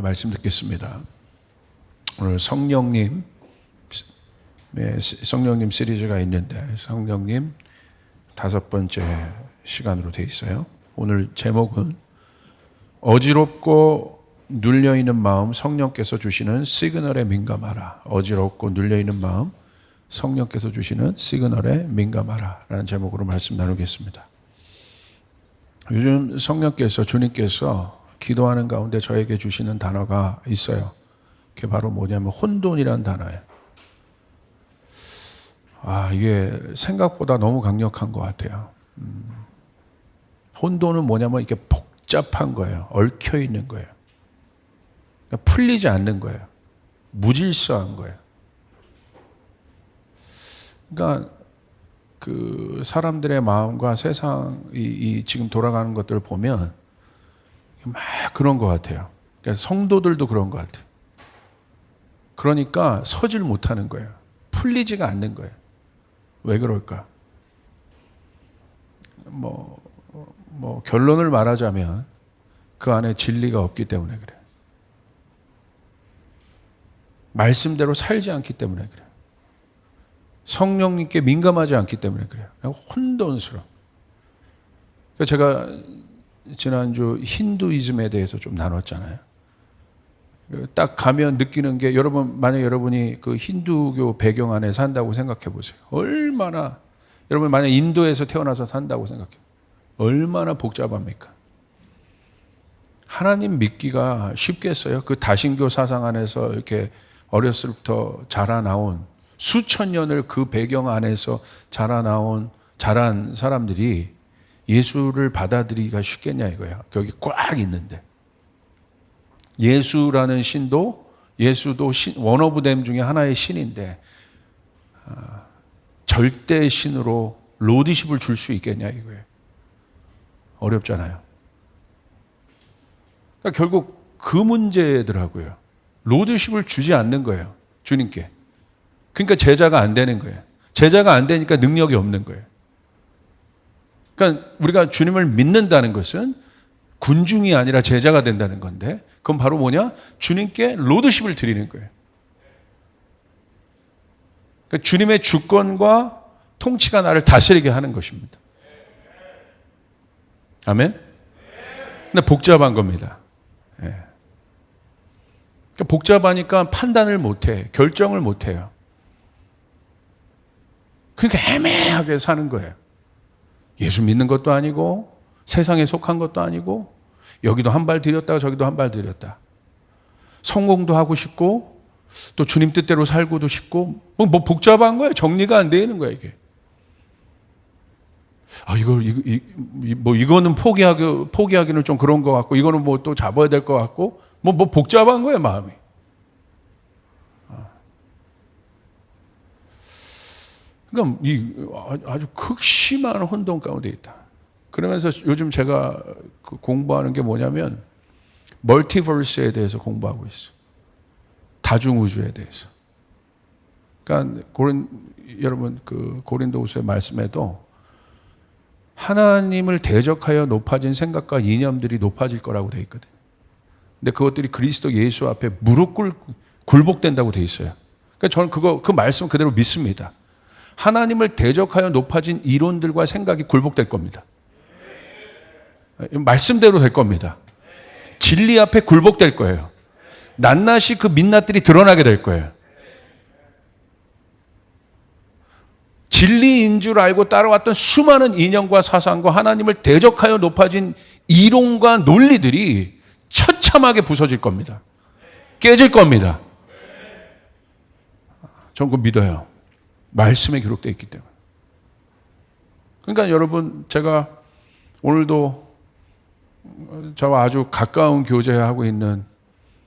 말씀 듣겠습니다. 오늘 성령님 시리즈가 있는데 성령님 5번째 시간으로 되어 있어요. 오늘 제목은 어지럽고 눌려있는 마음 성령께서 주시는 시그널에 민감하라. 어지럽고 눌려있는 마음 성령께서 주시는 시그널에 민감하라 라는 제목으로 말씀 나누겠습니다. 요즘 성령께서 주님께서 기도하는 가운데 저에게 주시는 단어가 있어요. 그게 바로 뭐냐면 혼돈이라는 단어예요. 이게 생각보다 너무 강력한 것 같아요. 혼돈은 뭐냐면 이게 복잡한 거예요. 얽혀 있는 거예요. 그러니까 풀리지 않는 거예요. 무질서한 거예요. 그러니까 그 사람들의 마음과 세상이 지금 돌아가는 것들을 보면 막 그런 것 같아요. 그러니까 성도들도 그런 것 같아요. 그러니까 서질 못하는 거예요. 풀리지가 않는 거예요. 왜 그럴까? 결론을 말하자면 그 안에 진리가 없기 때문에 그래요. 말씀대로 살지 않기 때문에 그래요. 성령님께 민감하지 않기 때문에 그래요. 혼돈스러워. 그러니까 제가 지난주 힌두이즘에 대해서 좀 나눴잖아요. 딱 가면 느끼는 게 만약 여러분이 그 힌두교 배경 안에 산다고 생각해 보세요. 여러분 만약 인도에서 태어나서 산다고 생각해요. 얼마나 복잡합니까? 하나님 믿기가 쉽겠어요? 그 다신교 사상 안에서 이렇게 어렸을 때부터 자라나온 수천 년을 그 배경 안에서 자란 사람들이 예수를 받아들이기가 쉽겠냐 이거야. 거기 꽉 있는데. 예수도 원 오브 댐 중에 하나의 신인데 절대 신으로 로드십을 줄 수 있겠냐 이거예요. 어렵잖아요. 그러니까 결국 그 문제더라고요. 로드십을 주지 않는 거예요. 주님께. 그러니까 제자가 안 되는 거예요. 제자가 안 되니까 능력이 없는 거예요. 그러니까 우리가 주님을 믿는다는 것은 군중이 아니라 제자가 된다는 건데 그건 바로 뭐냐? 주님께 로드십을 드리는 거예요. 그러니까 주님의 주권과 통치가 나를 다스리게 하는 것입니다. 아멘? 근데 복잡한 겁니다. 예. 그러니까 복잡하니까 판단을 못해. 결정을 못해요. 그러니까 애매하게 사는 거예요. 예수 믿는 것도 아니고 세상에 속한 것도 아니고 여기도 한 발 들였다가 저기도 한 발 들였다. 성공도 하고 싶고 또 주님 뜻대로 살고도 싶고 뭐 복잡한 거예요. 정리가 안 되는 거예요 이게. 이거는 포기하기는 좀 그런 것 같고 이거는 뭐 또 잡아야 될 것 같고 뭐 복잡한 거예요 마음이. 그러니까 아주 극심한 혼돈 가운데 있다. 그러면서 요즘 제가 공부하는 게 뭐냐면 멀티버스에 대해서 공부하고 있어. 다중우주에 대해서. 그러니까 여러분 그 고린도후서의 말씀에도 하나님을 대적하여 높아진 생각과 이념들이 높아질 거라고 되어 있거든요. 근데 그것들이 그리스도 예수 앞에 무릎 굴복된다고 되어 있어요. 그러니까 저는 그 말씀 그대로 믿습니다. 하나님을 대적하여 높아진 이론들과 생각이 굴복될 겁니다. 말씀대로 될 겁니다. 진리 앞에 굴복될 거예요. 낱낱이 그 민낯들이 드러나게 될 거예요. 진리인 줄 알고 따라왔던 수많은 이념과 사상과 하나님을 대적하여 높아진 이론과 논리들이 처참하게 부서질 겁니다. 깨질 겁니다. 전 그거 믿어요. 말씀에 기록되어 있기 때문에. 그러니까 여러분 제가 오늘도 저와 아주 가까운 교제하고 있는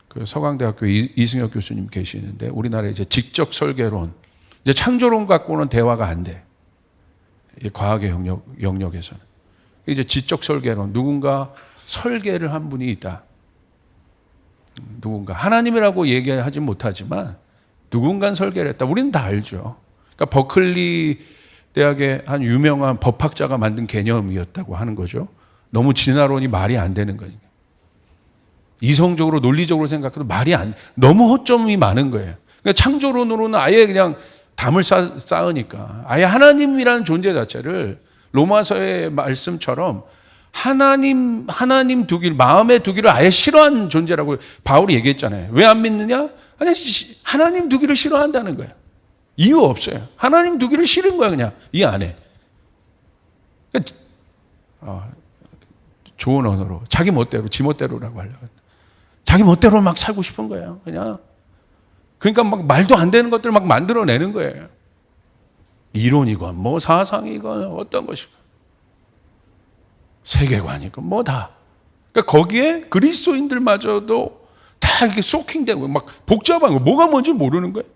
그 서강대학교 이승혁 교수님 계시는데 우리나라의 이제 직접 설계론, 이제 창조론 갖고는 대화가 안 돼. 과학의 영역에서는. 이제 지적 설계론, 누군가 설계를 한 분이 있다. 누군가 하나님이라고 얘기하지 못하지만 누군가 설계를 했다. 우리는 다 알죠. 그러니까 버클리 대학의 한 유명한 법학자가 만든 개념이었다고 하는 거죠. 너무 진화론이 말이 안 되는 거니까. 이성적으로 논리적으로 생각해도 너무 허점이 많은 거예요. 그러니까 창조론으로는 아예 그냥 담을 쌓으니까 아예 하나님이라는 존재 자체를 로마서의 말씀처럼 하나님 두기를, 마음에 두기를 아예 싫어하는 존재라고 바울이 얘기했잖아요. 왜 안 믿느냐? 아니, 하나님 두기를 싫어한다는 거예요. 이유 없어요. 하나님 두기를 싫은 거야, 그냥 이 안에. 좋은 언어로 자기 멋대로, 지 멋대로라고 하려고. 자기 멋대로 막 살고 싶은 거예요, 그냥. 그러니까 막 말도 안 되는 것들 막 만들어내는 거예요. 이론이건 뭐 사상이건 어떤 것이건 세계관이건 뭐 다. 그러니까 거기에 그리스도인들마저도 다 이렇게 소킹되고 막 복잡한 거, 뭐가 뭔지 모르는 거예요.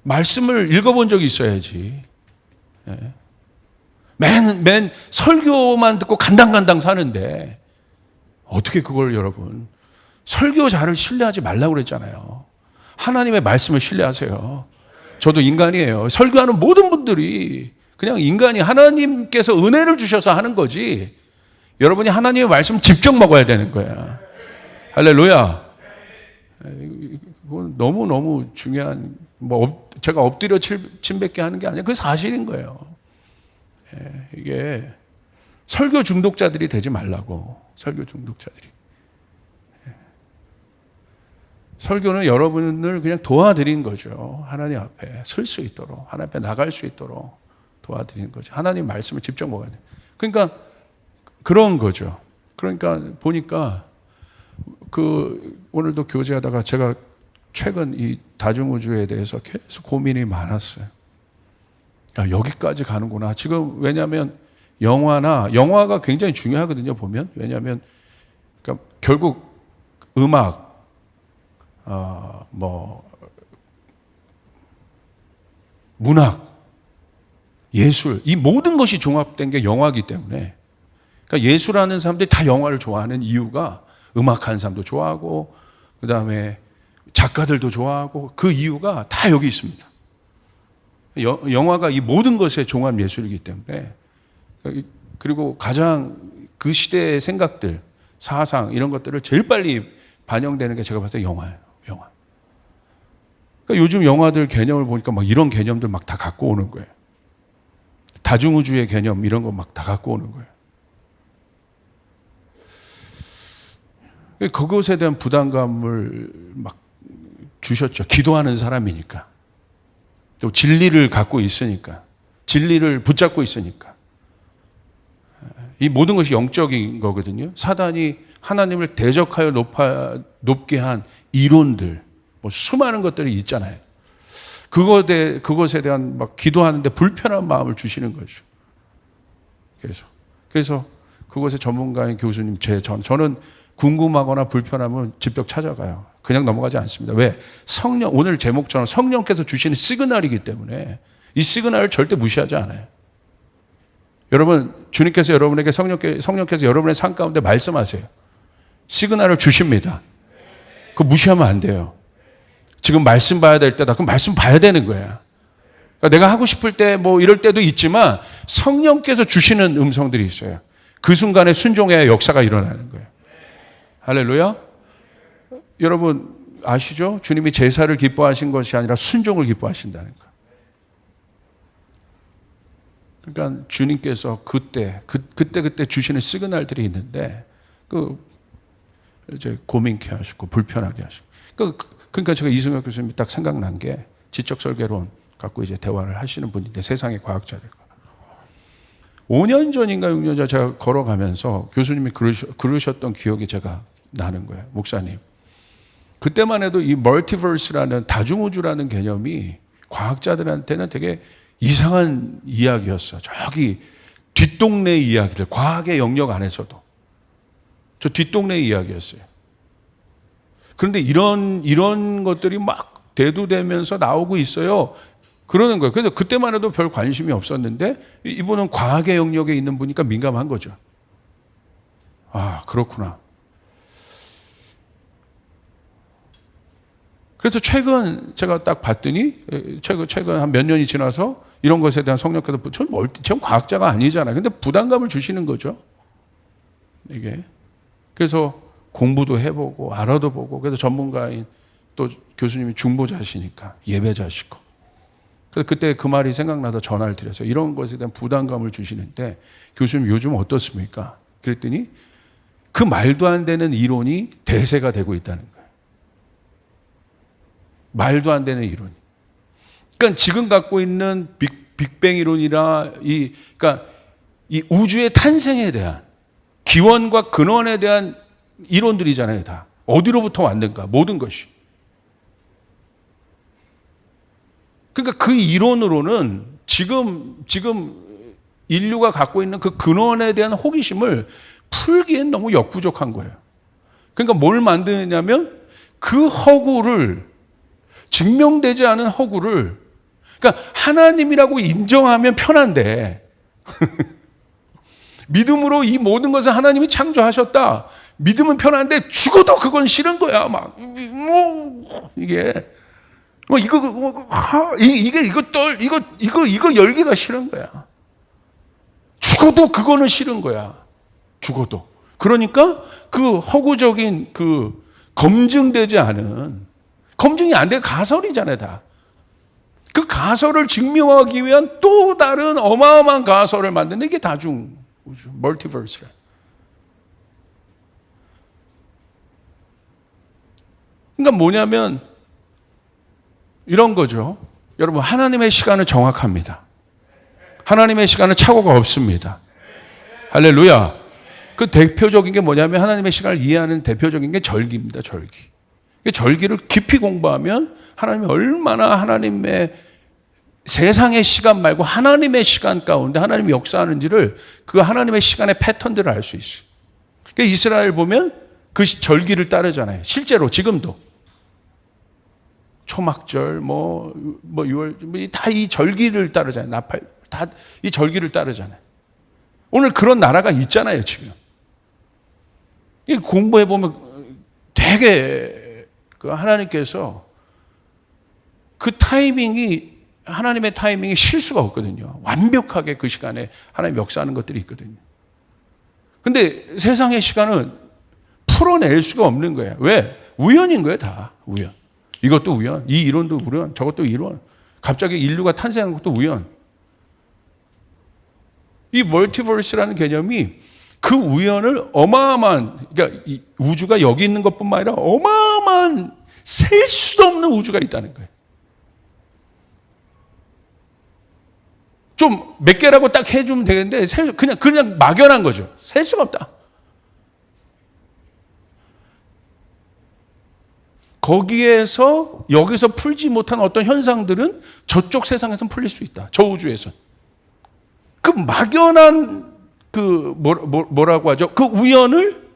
말씀을 읽어본 적이 있어야지. 예. 맨 설교만 듣고 간당간당 사는데 어떻게 그걸 여러분, 설교자를 신뢰하지 말라고 그랬잖아요. 하나님의 말씀을 신뢰하세요. 저도 인간이에요. 설교하는 모든 분들이 그냥 인간이, 하나님께서 은혜를 주셔서 하는 거지, 여러분이 하나님의 말씀 직접 먹어야 되는 거야. 할렐루야. 그건 너무너무 중요한, 제가 엎드려 침뱉게 하는 게 아니라 그 사실인 거예요. 이게 설교 중독자들이 되지 말라고. 설교 중독자들이. 설교는 여러분을 그냥 도와드린 거죠. 하나님 앞에 설 수 있도록, 하나님 앞에 나갈 수 있도록 도와드리는 거죠. 하나님 말씀을 직접 먹어야 돼요. 그러니까 그런 거죠. 그러니까 보니까 오늘도 교제하다가 제가 최근 이 다중우주에 대해서 계속 고민이 많았어요. 야, 여기까지 가는구나. 지금 왜냐하면 영화가 굉장히 중요하거든요, 보면. 왜냐하면 그러니까 결국 음악, 문학, 예술, 이 모든 것이 종합된 게 영화이기 때문에, 그러니까 예술하는 사람들이 다 영화를 좋아하는 이유가, 음악하는 사람도 좋아하고 그 다음에 작가들도 좋아하고, 그 이유가 다 여기 있습니다. 영화가 이 모든 것의 종합 예술이기 때문에, 그리고 가장 그 시대의 생각들, 사상 이런 것들을 제일 빨리 반영되는 게 제가 봤을 때 영화예요. 영화. 그러니까 요즘 영화들 개념을 보니까 막 이런 개념들 막 다 갖고 오는 거예요. 다중우주의 개념 이런 거 막 다 갖고 오는 거예요. 그것에 대한 부담감을 막 주셨죠. 기도하는 사람이니까. 또 진리를 갖고 있으니까. 진리를 붙잡고 있으니까. 이 모든 것이 영적인 거거든요. 사단이 하나님을 대적하여 높게 한 이론들, 뭐 수많은 것들이 있잖아요. 그것에 대한 막 기도하는데 불편한 마음을 주시는 거죠. 그래서 그것의 전문가인 교수님, 저는 궁금하거나 불편하면 직접 찾아가요. 그냥 넘어가지 않습니다. 왜? 오늘 제목처럼 성령께서 주시는 시그널이기 때문에 이 시그널을 절대 무시하지 않아요. 여러분, 주님께서 여러분에게 성령께서 여러분의 삶 가운데 말씀하세요. 시그널을 주십니다. 그거 무시하면 안 돼요. 지금 말씀 봐야 될 때다. 그럼 말씀 봐야 되는 거야. 그러니까 내가 하고 싶을 때 뭐 이럴 때도 있지만 성령께서 주시는 음성들이 있어요. 그 순간에 순종의 역사가 일어나는 거예요. 할렐루야. 여러분 아시죠? 주님이 제사를 기뻐하신 것이 아니라 순종을 기뻐하신다는 거예요. 그러니까 주님께서 그때 주시는 시그널들이 있는데 이제 고민케 하시고 불편하게 하시고. 그러니까 제가 이승엽 교수님이 딱 생각난 게 지적 설계론 갖고 이제 대화를 하시는 분인데, 세상의 과학자들과 5년 전인가 6년 전 제가 걸어가면서 교수님이 그러셨던 기억이 제가 나는 거예요. 목사님, 그때만 해도 이 멀티버스라는 다중우주라는 개념이 과학자들한테는 되게 이상한 이야기였어. 저기 뒷동네 이야기들, 과학의 영역 안에서도 저 뒷동네 이야기였어요. 그런데 이런 것들이 막 대두되면서 나오고 있어요. 그러는 거예요. 그래서 그때만 해도 별 관심이 없었는데 이분은 과학의 영역에 있는 분이니까 민감한 거죠. 아, 그렇구나. 그래서 최근 제가 딱 봤더니 최근 한 몇 년이 지나서 이런 것에 대한 성령께서 전 과학자가 아니잖아요. 근데 부담감을 주시는 거죠. 이게. 그래서 공부도 해보고 알아도 보고, 그래서 전문가인 또 교수님이 중보자시니까 예배자시고, 그래서 그때 그 말이 생각나서 전화를 드렸어요. 이런 것에 대한 부담감을 주시는데 교수님 요즘 어떻습니까? 그랬더니 그 말도 안 되는 이론이 대세가 되고 있다는 거예요. 말도 안 되는 이론이. 그러니까 지금 갖고 있는 빅뱅 이론이나 그러니까 이 우주의 탄생에 대한 기원과 근원에 대한 이론들이잖아요, 다. 어디로부터 왔는가, 모든 것이. 그러니까 그 이론으로는 지금 인류가 갖고 있는 그 근원에 대한 호기심을 풀기엔 너무 역부족한 거예요. 그러니까 뭘 만드냐면 그 허구를, 증명되지 않은 허구를, 그러니까 하나님이라고 인정하면 편한데 믿음으로 이 모든 것을 하나님이 창조하셨다. 믿으면 편한데 죽어도 그건 싫은 거야. 막 이게 이거 열기가 싫은 거야. 죽어도 그거는 싫은 거야. 죽어도. 그러니까 그 허구적인 그 검증되지 않은, 검증이 안 된 가설이잖아요, 다. 그 가설을 증명하기 위한 또 다른 어마어마한 가설을 만드는 게 다중 우주, 멀티버스라. 그러니까 뭐냐면 이런 거죠. 여러분, 하나님의 시간은 정확합니다. 하나님의 시간은 착오가 없습니다. 할렐루야. 그 대표적인 게 뭐냐면 하나님의 시간을 이해하는 대표적인 게 절기입니다. 절기. 절기를 깊이 공부하면 하나님이 얼마나 하나님의 세상의 시간 말고 하나님의 시간 가운데 하나님이 역사하는지를, 그 하나님의 시간의 패턴들을 알 수 있어요. 그러니까 이스라엘 보면 그 절기를 따르잖아요. 실제로 지금도. 초막절, 6월, 다 이 절기를 따르잖아요. 나팔, 다 이 절기를 따르잖아요. 오늘 그런 나라가 있잖아요, 지금. 공부해보면 되게 그 하나님께서 그 타이밍이, 하나님의 타이밍이 실수가 없거든요. 완벽하게 그 시간에 하나님 역사하는 것들이 있거든요. 근데 세상의 시간은 풀어낼 수가 없는 거예요. 왜? 우연인 거예요, 다. 우연. 이것도 우연, 이 이론도 우연, 저것도 이론. 갑자기 인류가 탄생한 것도 우연. 이 멀티버스라는 개념이 그 우연을 어마어마한, 그러니까 이 우주가 여기 있는 것뿐만 아니라 어마어마한 셀 수도 없는 우주가 있다는 거예요. 좀 몇 개라고 딱 해주면 되는데 그냥 막연한 거죠. 셀 수가 없다. 거기에서 여기서 풀지 못한 어떤 현상들은 저쪽 세상에서는 풀릴 수 있다. 저 우주에서. 그 막연한 뭐라고 하죠? 그 우연을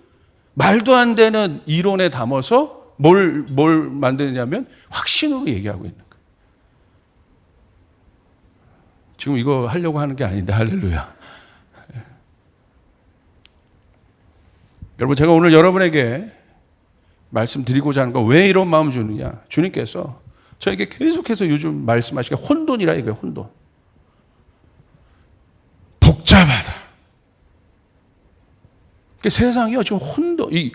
말도 안 되는 이론에 담아서 뭘 만드냐면 확신으로 얘기하고 있는 거예요. 지금 이거 하려고 하는 게 아닌데, 할렐루야. 여러분, 제가 오늘 여러분에게 말씀드리고자 하는 건 왜 이런 마음을 주느냐. 주님께서 저에게 계속해서 요즘 말씀하시게 혼돈이라 이거예요, 혼돈. 복잡하다. 세상이요, 지금 혼돈, 이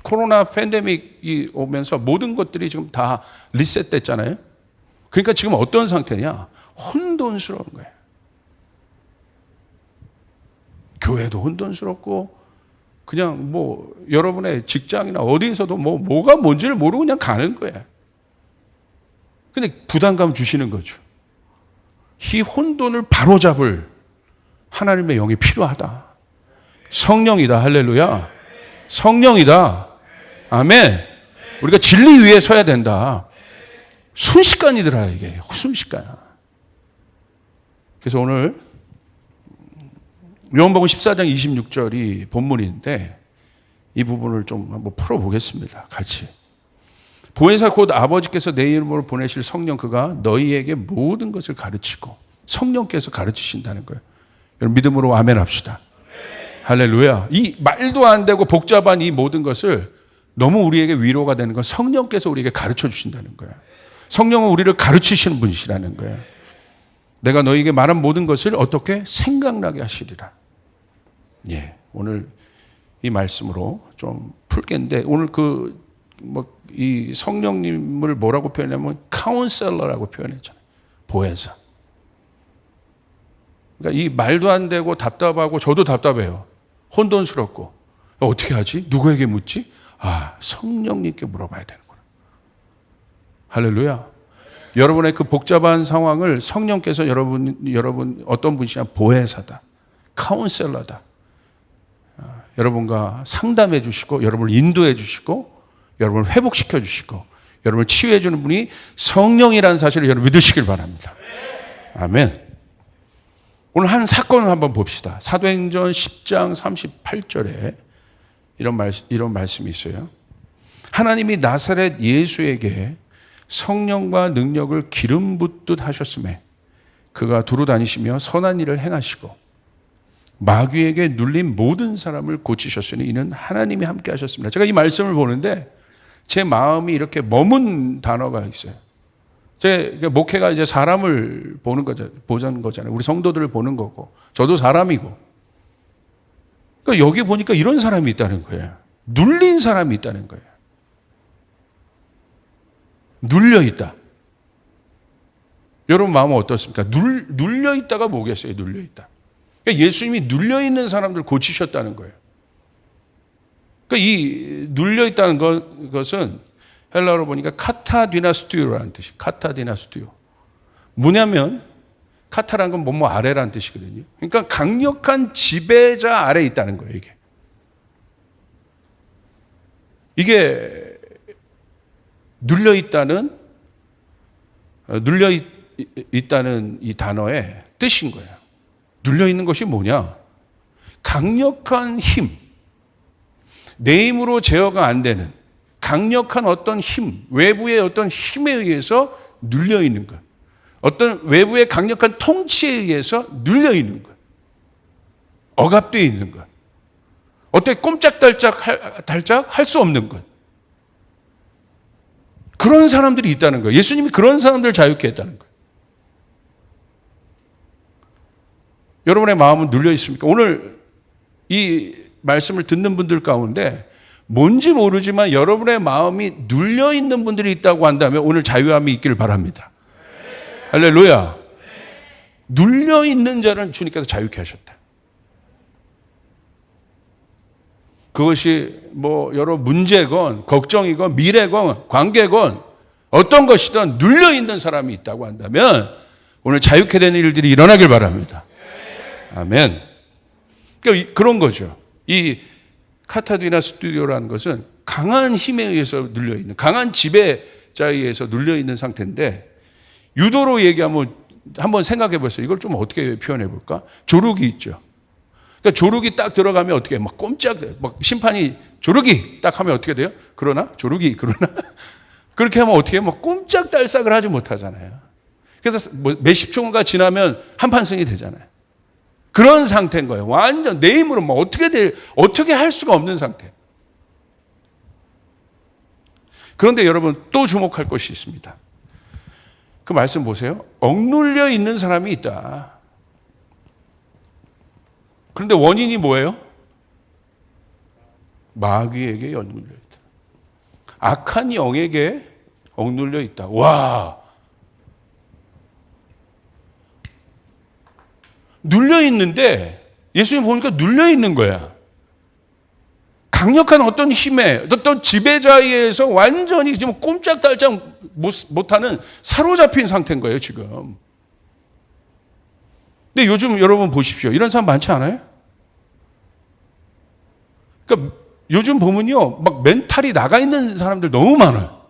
코로나 팬데믹이 오면서 모든 것들이 지금 다 리셋됐잖아요. 그러니까 지금 어떤 상태냐? 혼돈스러운 거예요. 교회도 혼돈스럽고, 그냥 여러분의 직장이나 어디에서도 뭐가 뭔지를 모르고 그냥 가는 거예요. 근데 부담감 주시는 거죠. 이 혼돈을 바로잡을 하나님의 영이 필요하다. 성령이다. 할렐루야. 성령이다. 아멘. 우리가 진리 위에 서야 된다. 순식간이더라, 이게. 순식간. 그래서 오늘 요한복음 14장 26절이 본문인데 이 부분을 좀 한번 풀어보겠습니다. 같이. 보혜사 곧 아버지께서 내 이름으로 보내실 성령, 그가 너희에게 모든 것을 가르치고, 성령께서 가르치신다는 거예요. 여러분 믿음으로 아멘 합시다. 할렐루야. 이 말도 안 되고 복잡한 이 모든 것을 너무 우리에게 위로가 되는 건 성령께서 우리에게 가르쳐 주신다는 거예요. 성령은 우리를 가르치시는 분이시라는 거예요. 내가 너희에게 말한 모든 것을 어떻게 생각나게 하시리라. 예, 오늘 이 말씀으로 좀 풀겠는데, 오늘 이 성령님을 뭐라고 표현하면 카운셀러라고 표현했잖아요. 보혜사. 그러니까 이 말도 안 되고 답답하고, 저도 답답해요. 혼돈스럽고. 어떻게 하지? 누구에게 묻지? 성령님께 물어봐야 되는구나. 할렐루야. 여러분의 그 복잡한 상황을 성령께서 여러분 어떤 분이시냐? 보혜사다. 카운셀러다. 여러분과 상담해 주시고, 여러분을 인도해 주시고, 여러분을 회복시켜 주시고, 여러분을 치유해 주는 분이 성령이라는 사실을 여러분 믿으시길 바랍니다. 아멘. 오늘 한 사건을 한번 봅시다. 사도행전 10장 38절에 이런 말씀이 있어요. 하나님이 나사렛 예수에게 성령과 능력을 기름 붓듯 하셨음에 그가 두루 다니시며 선한 일을 행하시고 마귀에게 눌린 모든 사람을 고치셨으니 이는 하나님이 함께 하셨습니다. 제가 이 말씀을 보는데 제 마음이 이렇게 머문 단어가 있어요. 제 목회가 이제 사람을 보는 거잖아요. 우리 성도들을 보는 거고, 저도 사람이고. 그러니까 여기 보니까 이런 사람이 있다는 거예요. 눌린 사람이 있다는 거예요. 눌려 있다. 여러분 마음은 어떻습니까? 눌려 있다가 뭐겠어요? 눌려 있다. 그러니까 예수님이 눌려 있는 사람들 고치셨다는 거예요. 그러니까 이 눌려 있다는 것은 헬라어로 보니까 카타디나스투요라는 뜻이. 카타디나스투요. 뭐냐면 카타라는 건 뭐뭐 아래라는 뜻이거든요. 그러니까 강력한 지배자 아래에 있다는 거예요, 이게. 이게 눌려 있다는 이 단어의 뜻인 거예요. 눌려 있는 것이 뭐냐? 강력한 힘. 내 힘으로 제어가 안 되는 강력한 어떤 힘, 외부의 어떤 힘에 의해서 눌려 있는 것. 어떤 외부의 강력한 통치에 의해서 눌려 있는 것. 억압되어 있는 것. 어떻게 꼼짝달짝 할 수 없는 것. 그런 사람들이 있다는 거예요. 예수님이 그런 사람들을 자유케 했다는 거예요. 여러분의 마음은 눌려 있습니까? 오늘 이 말씀을 듣는 분들 가운데 뭔지 모르지만 여러분의 마음이 눌려 있는 분들이 있다고 한다면 오늘 자유함이 있기를 바랍니다. 할렐루야. 눌려 있는 자는 주님께서 자유케 하셨다. 그것이 여러 문제건 걱정이건 미래건 관계건 어떤 것이든 눌려 있는 사람이 있다고 한다면 오늘 자유케 되는 일들이 일어나길 바랍니다. 아멘. 그러니까 그런 거죠. 이 카타디나 스튜디오라는 것은 강한 힘에 의해서 눌려있는, 강한 지배자에 의해서 눌려있는 상태인데, 유도로 얘기하면 한번 생각해 보세요. 이걸 좀 어떻게 표현해 볼까? 조룩이 있죠. 그러니까 조룩이 딱 들어가면 어떻게 막 심판이 조룩이 딱 하면 어떻게 돼요? 그러나 그렇게 하면 어떻게 막 꼼짝달싹을 하지 못하잖아요. 그래서 몇십 초가 지나면 한판승이 되잖아요. 그런 상태인 거예요. 완전 내 힘으로 어떻게 할 수가 없는 상태. 그런데 여러분 또 주목할 것이 있습니다. 그 말씀 보세요. 억눌려 있는 사람이 있다. 그런데 원인이 뭐예요? 마귀에게 억눌려 있다. 악한 영에게 억눌려 있다. 와. 눌려 있는데 예수님 보니까 눌려 있는 거야. 강력한 어떤 힘에 어떤 지배자에 의해서 완전히 지금 꼼짝달짝 못하는 사로잡힌 상태인 거예요, 지금. 근데 요즘 여러분 보십시오. 이런 사람 많지 않아요? 그러니까 요즘 보면요, 막 멘탈이 나가 있는 사람들 너무 많아요.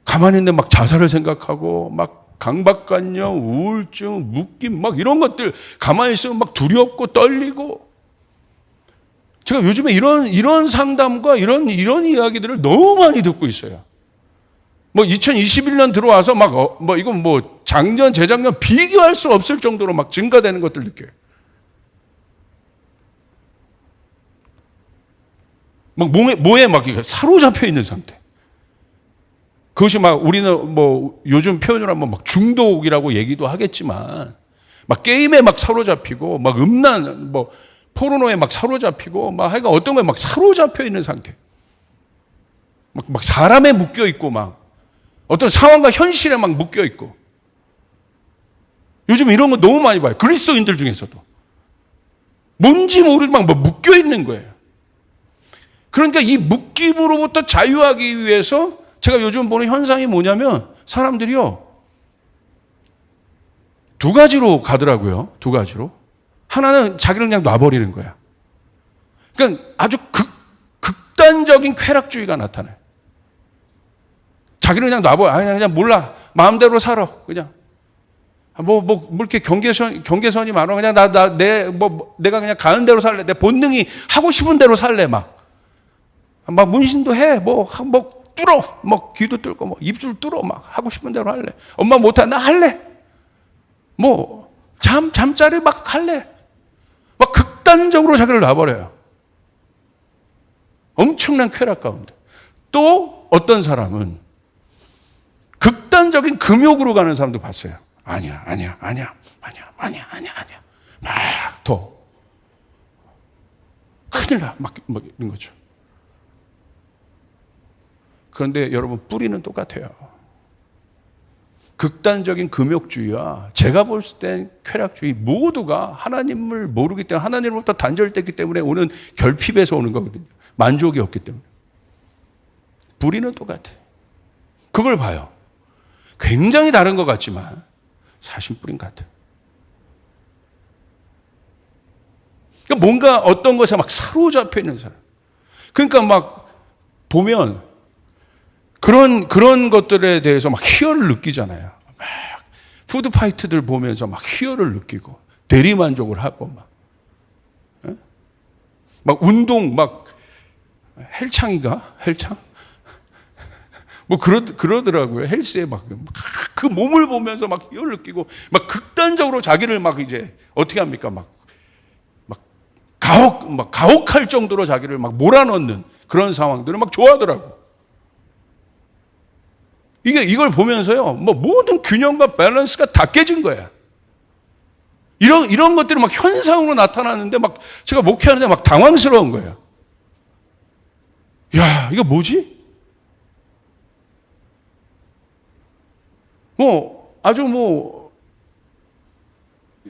가만히 있는데 막 자살을 생각하고 막 강박관념, 우울증, 묶임 막 이런 것들 가만히 있으면 막 두렵고 떨리고. 제가 요즘에 이런 상담과 이런 이야기들을 너무 많이 듣고 있어요. 2021년 들어와서 이건 작년, 재작년 비교할 수 없을 정도로 막 증가되는 것들 느껴요. 뭐에 막 사로잡혀 있는 상태. 그것이 우리는 요즘 표현으로 하면 중독이라고 얘기도 하겠지만, 게임에 사로잡히고, 음란, 포르노에 막 사로잡히고 막 하여간 어떤 거에 막 사로잡혀 있는 상태. 막 사람에 묶여 있고 막 어떤 상황과 현실에 막 묶여 있고. 요즘 이런 거 너무 많이 봐요. 그리스도인들 중에서도. 뭔지 모르고 막 묶여 있는 거예요. 그러니까 이 묶임으로부터 자유하기 위해서 제가 요즘 보는 현상이 뭐냐면 사람들이요. 두 가지로 가더라고요. 두 가지로. 하나는 자기를 그냥 놔버리는 거야. 그러니까 아주 극단적인 쾌락주의가 나타나요. 자기를 그냥 놔버려. 그냥 몰라. 마음대로 살아. 그냥. 뭐 이렇게 경계선이 많아. 그냥 내가 그냥 가는 대로 살래. 내 본능이 하고 싶은 대로 살래. 막 문신도 해. 뚫어. 귀도 뚫고, 입술 뚫어. 막 하고 싶은 대로 할래. 엄마 못하나 할래. 잠자리 막 할래. 막 극단적으로 자기를 놔버려요. 엄청난 쾌락 가운데. 또 어떤 사람은 극단적인 금욕으로 가는 사람도 봤어요. 아니야. 막 더. 큰일 나. 막 이런 거죠. 그런데 여러분, 뿌리는 똑같아요. 극단적인 금욕주의와 제가 볼 땐 쾌락주의 모두가 하나님을 모르기 때문에 하나님으로부터 단절됐기 때문에 오는 결핍에서 오는 거거든요. 만족이 없기 때문에. 뿌리는 똑같아요. 그걸 봐요. 굉장히 다른 것 같지만 사실 뿌린 같아요. 그러니까 뭔가 어떤 것에 막 사로잡혀 있는 사람. 그러니까 막 보면 그런 것들에 대해서 막 희열을 느끼잖아요. 막 푸드파이트들 보면서 막 희열을 느끼고 대리만족을 하고 막 운동 막 헬창? 그러더라고요. 헬스에 그 몸을 보면서 막 희열을 느끼고 막 극단적으로 자기를 막 이제 어떻게 합니까? 막 가혹할 정도로 자기를 막 몰아넣는 그런 상황들을 막 좋아하더라고요. 이걸 보면서요, 모든 균형과 밸런스가 다 깨진 거야. 이런 것들이 막 현상으로 나타나는데 막 제가 목회하는데 막 당황스러운 거예요. 야, 이거 뭐지? 아주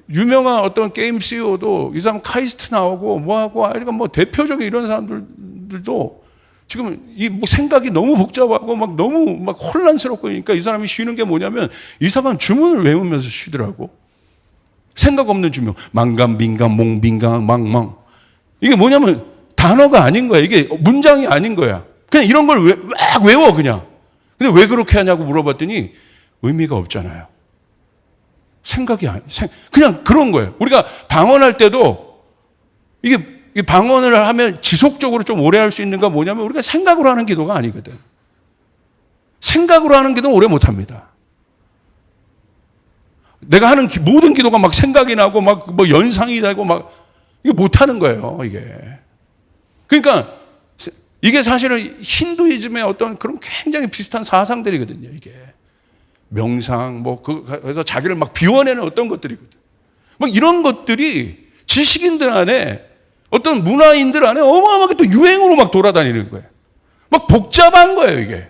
유명한 어떤 게임 CEO도 이 사람 카이스트 나오고 하고, 대표적인 이런 사람들도 지금 생각이 너무 복잡하고 너무 혼란스럽고 그러니까 이 사람이 쉬는 게 뭐냐면 이 사람은 주문을 외우면서 쉬더라고. 생각 없는 주문. 망감, 빈감, 몽, 빈감, 망망. 이게 뭐냐면 단어가 아닌 거야. 이게 문장이 아닌 거야. 그냥 이런 걸 막 외워, 그냥. 근데 왜 그렇게 하냐고 물어봤더니 의미가 없잖아요. 그냥 그런 거예요. 우리가 방언할 때도 이게 방언을 하면 지속적으로 좀 오래 할 수 있는 건 뭐냐면 우리가 생각으로 하는 기도가 아니거든. 생각으로 하는 기도는 오래 못 합니다. 내가 하는 모든 기도가 막 생각이 나고 연상이 나고 이게 못 하는 거예요, 이게. 그러니까 이게 사실은 힌두이즘의 어떤 그런 굉장히 비슷한 사상들이거든요, 이게. 명상, 그래서 자기를 막 비워내는 어떤 것들이거든. 이런 것들이 지식인들 안에 어떤 문화인들 안에 어마어마하게 또 유행으로 막 돌아다니는 거예요. 복잡한 거예요, 이게.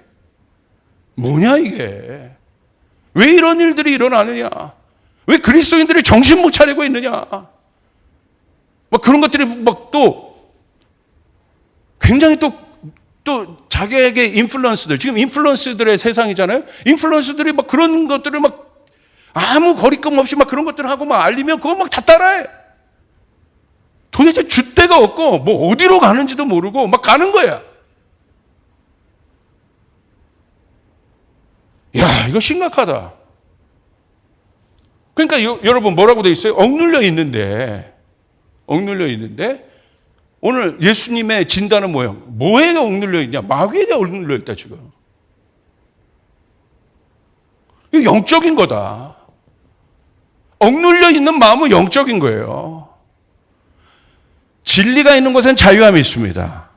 뭐냐, 이게. 왜 이런 일들이 일어나느냐. 왜 그리스도인들이 정신 못 차리고 있느냐. 그런 것들이 또 굉장히 또 자기에게 인플루언스들, 지금 인플루언스들의 세상이잖아요. 인플루언스들이 그런 것들을 아무 거리낌 없이 그런 것들을 하고 알리면 그거 다 따라해. 도대체 줏대가 없고 어디로 가는지도 모르고 가는 거야. 야, 이거 심각하다. 그러니까 여러분 뭐라고 돼 있어요? 억눌려 있는데 오늘 예수님의 진단은 뭐예요? 뭐에 억눌려 있냐? 마귀에게 억눌려 있다, 지금. 이거 영적인 거다. 억눌려 있는 마음은 영적인 거예요. 진리가 있는 곳엔 자유함이 있습니다.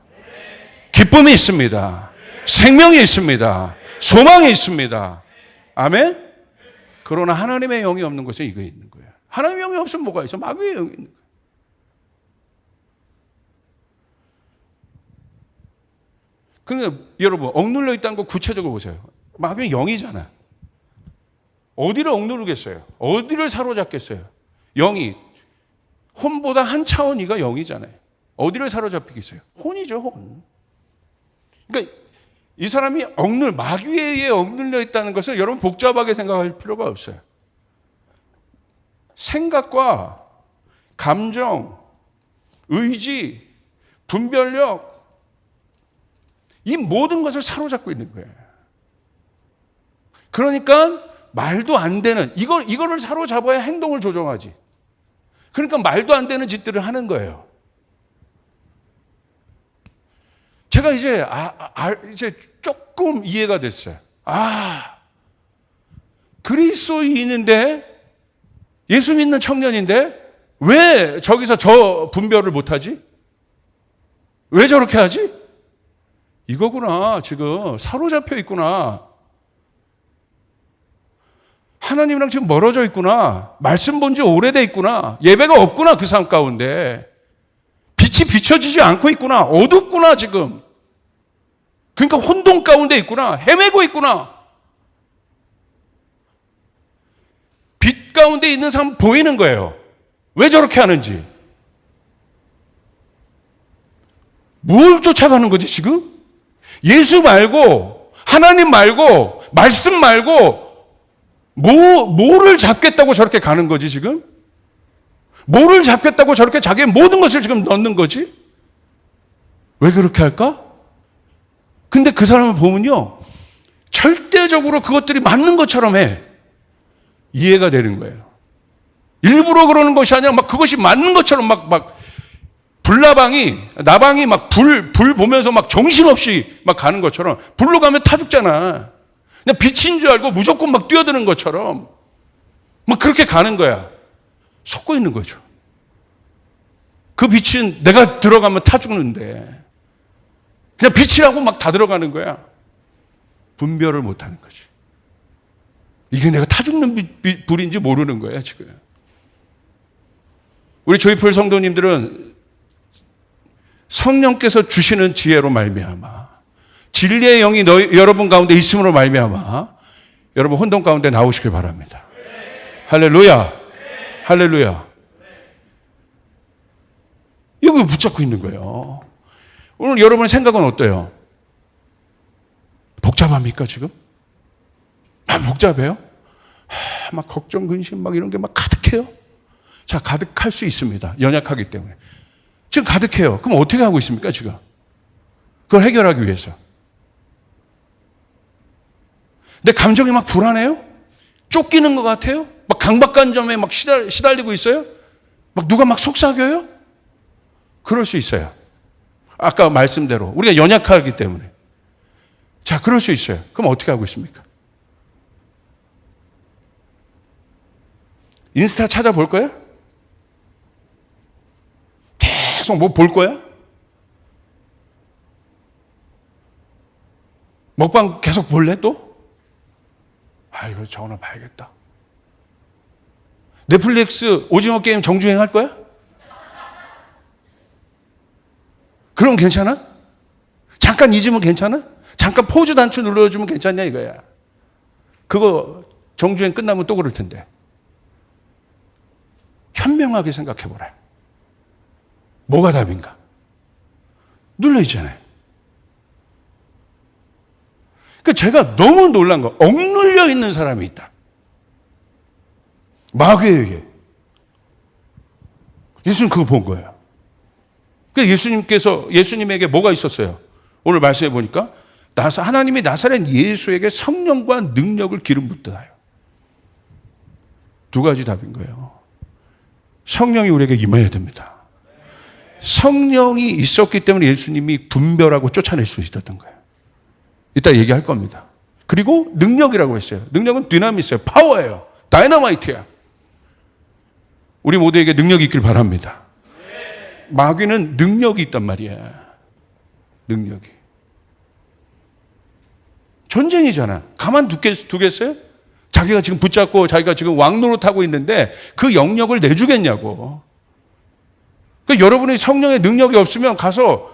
기쁨이 있습니다. 생명이 있습니다. 소망이 있습니다. 아멘? 그러나 하나님의 영이 없는 곳에 이거 있는 거예요. 하나님의 영이 없으면 뭐가 있어? 마귀의 영이 있는 거예요. 그러니까 여러분 억눌려 있다는 거 구체적으로 보세요. 마귀는 영이잖아. 어디를 억누르겠어요? 어디를 사로잡겠어요? 영이. 혼보다 한 차원 이가 영이잖아요. 어디를 사로잡히겠어요? 혼이죠, 혼. 그러니까 이 사람이 마귀에 의해 억눌려 있다는 것을 여러분 복잡하게 생각할 필요가 없어요. 생각과 감정, 의지, 분별력, 이 모든 것을 사로잡고 있는 거예요. 그러니까 말도 안 되는, 이거를 사로잡아야 행동을 조정하지. 그러니까 말도 안 되는 짓들을 하는 거예요. 제가 이제 조금 이해가 됐어요. 그리스도인인데, 예수 믿는 청년인데, 왜 저기서 저 분별을 못하지? 왜 저렇게 하지? 이거구나. 지금 사로잡혀 있구나. 하나님이랑 지금 멀어져 있구나. 말씀 본 지 오래돼 있구나. 예배가 없구나. 그 삶 가운데. 빛이 비춰지지 않고 있구나. 어둡구나 지금. 그러니까 혼돈 가운데 있구나. 헤매고 있구나. 빛 가운데 있는 사람 보이는 거예요. 왜 저렇게 하는지. 뭘 쫓아가는 거지 지금? 예수 말고, 하나님 말고, 말씀 말고, 뭐를 잡겠다고 저렇게 가는 거지 지금? 뭐를 잡겠다고 저렇게 자기의 모든 것을 지금 넣는 거지? 왜 그렇게 할까? 근데 그 사람을 보면요, 절대적으로 그것들이 맞는 것처럼 해. 이해가 되는 거예요. 일부러 그러는 것이 아니라 막 그것이 맞는 것처럼 막 나방이 막 불 보면서 막 정신없이 막 가는 것처럼, 불로 가면 타 죽잖아. 그냥 빛인 줄 알고 무조건 막 뛰어드는 것처럼 막 그렇게 가는 거야. 속고 있는 거죠. 그 빛은 내가 들어가면 타 죽는데 그냥 빛이라고 막 다 들어가는 거야. 분별을 못 하는 거지. 이게 내가 타 죽는 불인지 모르는 거야 지금. 우리 조이풀 성도님들은 성령께서 주시는 지혜로 말미암아, 진리의 영이 여러분 가운데 있음으로 말미암아 여러분 혼돈 가운데 나오시길 바랍니다. 할렐루야. 할렐루야. 여기 붙잡고 있는 거예요. 오늘 여러분의 생각은 어때요? 복잡합니까 지금? 복잡해요? 막 걱정, 근심 막 이런 게 막 가득해요? 자, 가득할 수 있습니다. 연약하기 때문에. 지금 가득해요. 그럼 어떻게 하고 있습니까 지금? 그걸 해결하기 위해서. 내 감정이 막 불안해요? 쫓기는 것 같아요? 막 강박관점에 막 시달리고 있어요? 막 누가 막 속삭여요? 그럴 수 있어요. 아까 말씀대로 우리가 연약하기 때문에. 자, 그럴 수 있어요. 그럼 어떻게 하고 있습니까? 인스타 찾아볼 거야? 계속 뭐 볼 거야? 먹방 계속 볼래 또? 이거 저거나 봐야겠다. 넷플릭스 오징어 게임 정주행 할 거야? 그럼 괜찮아? 잠깐 잊으면 괜찮아? 잠깐 포즈 단추 눌러주면 괜찮냐 이거야. 그거 정주행 끝나면 또 그럴 텐데. 현명하게 생각해보라. 뭐가 답인가? 눌러있잖아요. 그러니까 제가 너무 놀란 거, 억눌려 있는 사람이 있다. 마귀에게. 예수님 그거 본 거예요. 그러니까 예수님에게 뭐가 있었어요? 오늘 말씀해 보니까 하나님이 나사렛 예수에게 성령과 능력을 기름 붓다요. 두 가지 답인 거예요. 성령이 우리에게 임해야 됩니다. 성령이 있었기 때문에 예수님이 분별하고 쫓아낼 수 있었던 거예요. 이따 얘기할 겁니다. 그리고 능력이라고 했어요. 능력은 디나미스예요. 파워예요. 다이너마이트야. 우리 모두에게 능력이 있길 바랍니다. 마귀는 능력이 있단 말이야. 능력이. 전쟁이잖아. 가만 두겠어요? 자기가 지금 붙잡고 자기가 지금 왕노릇하고 있는데 그 영역을 내주겠냐고. 그러니까 여러분이 성령의 능력이 없으면 가서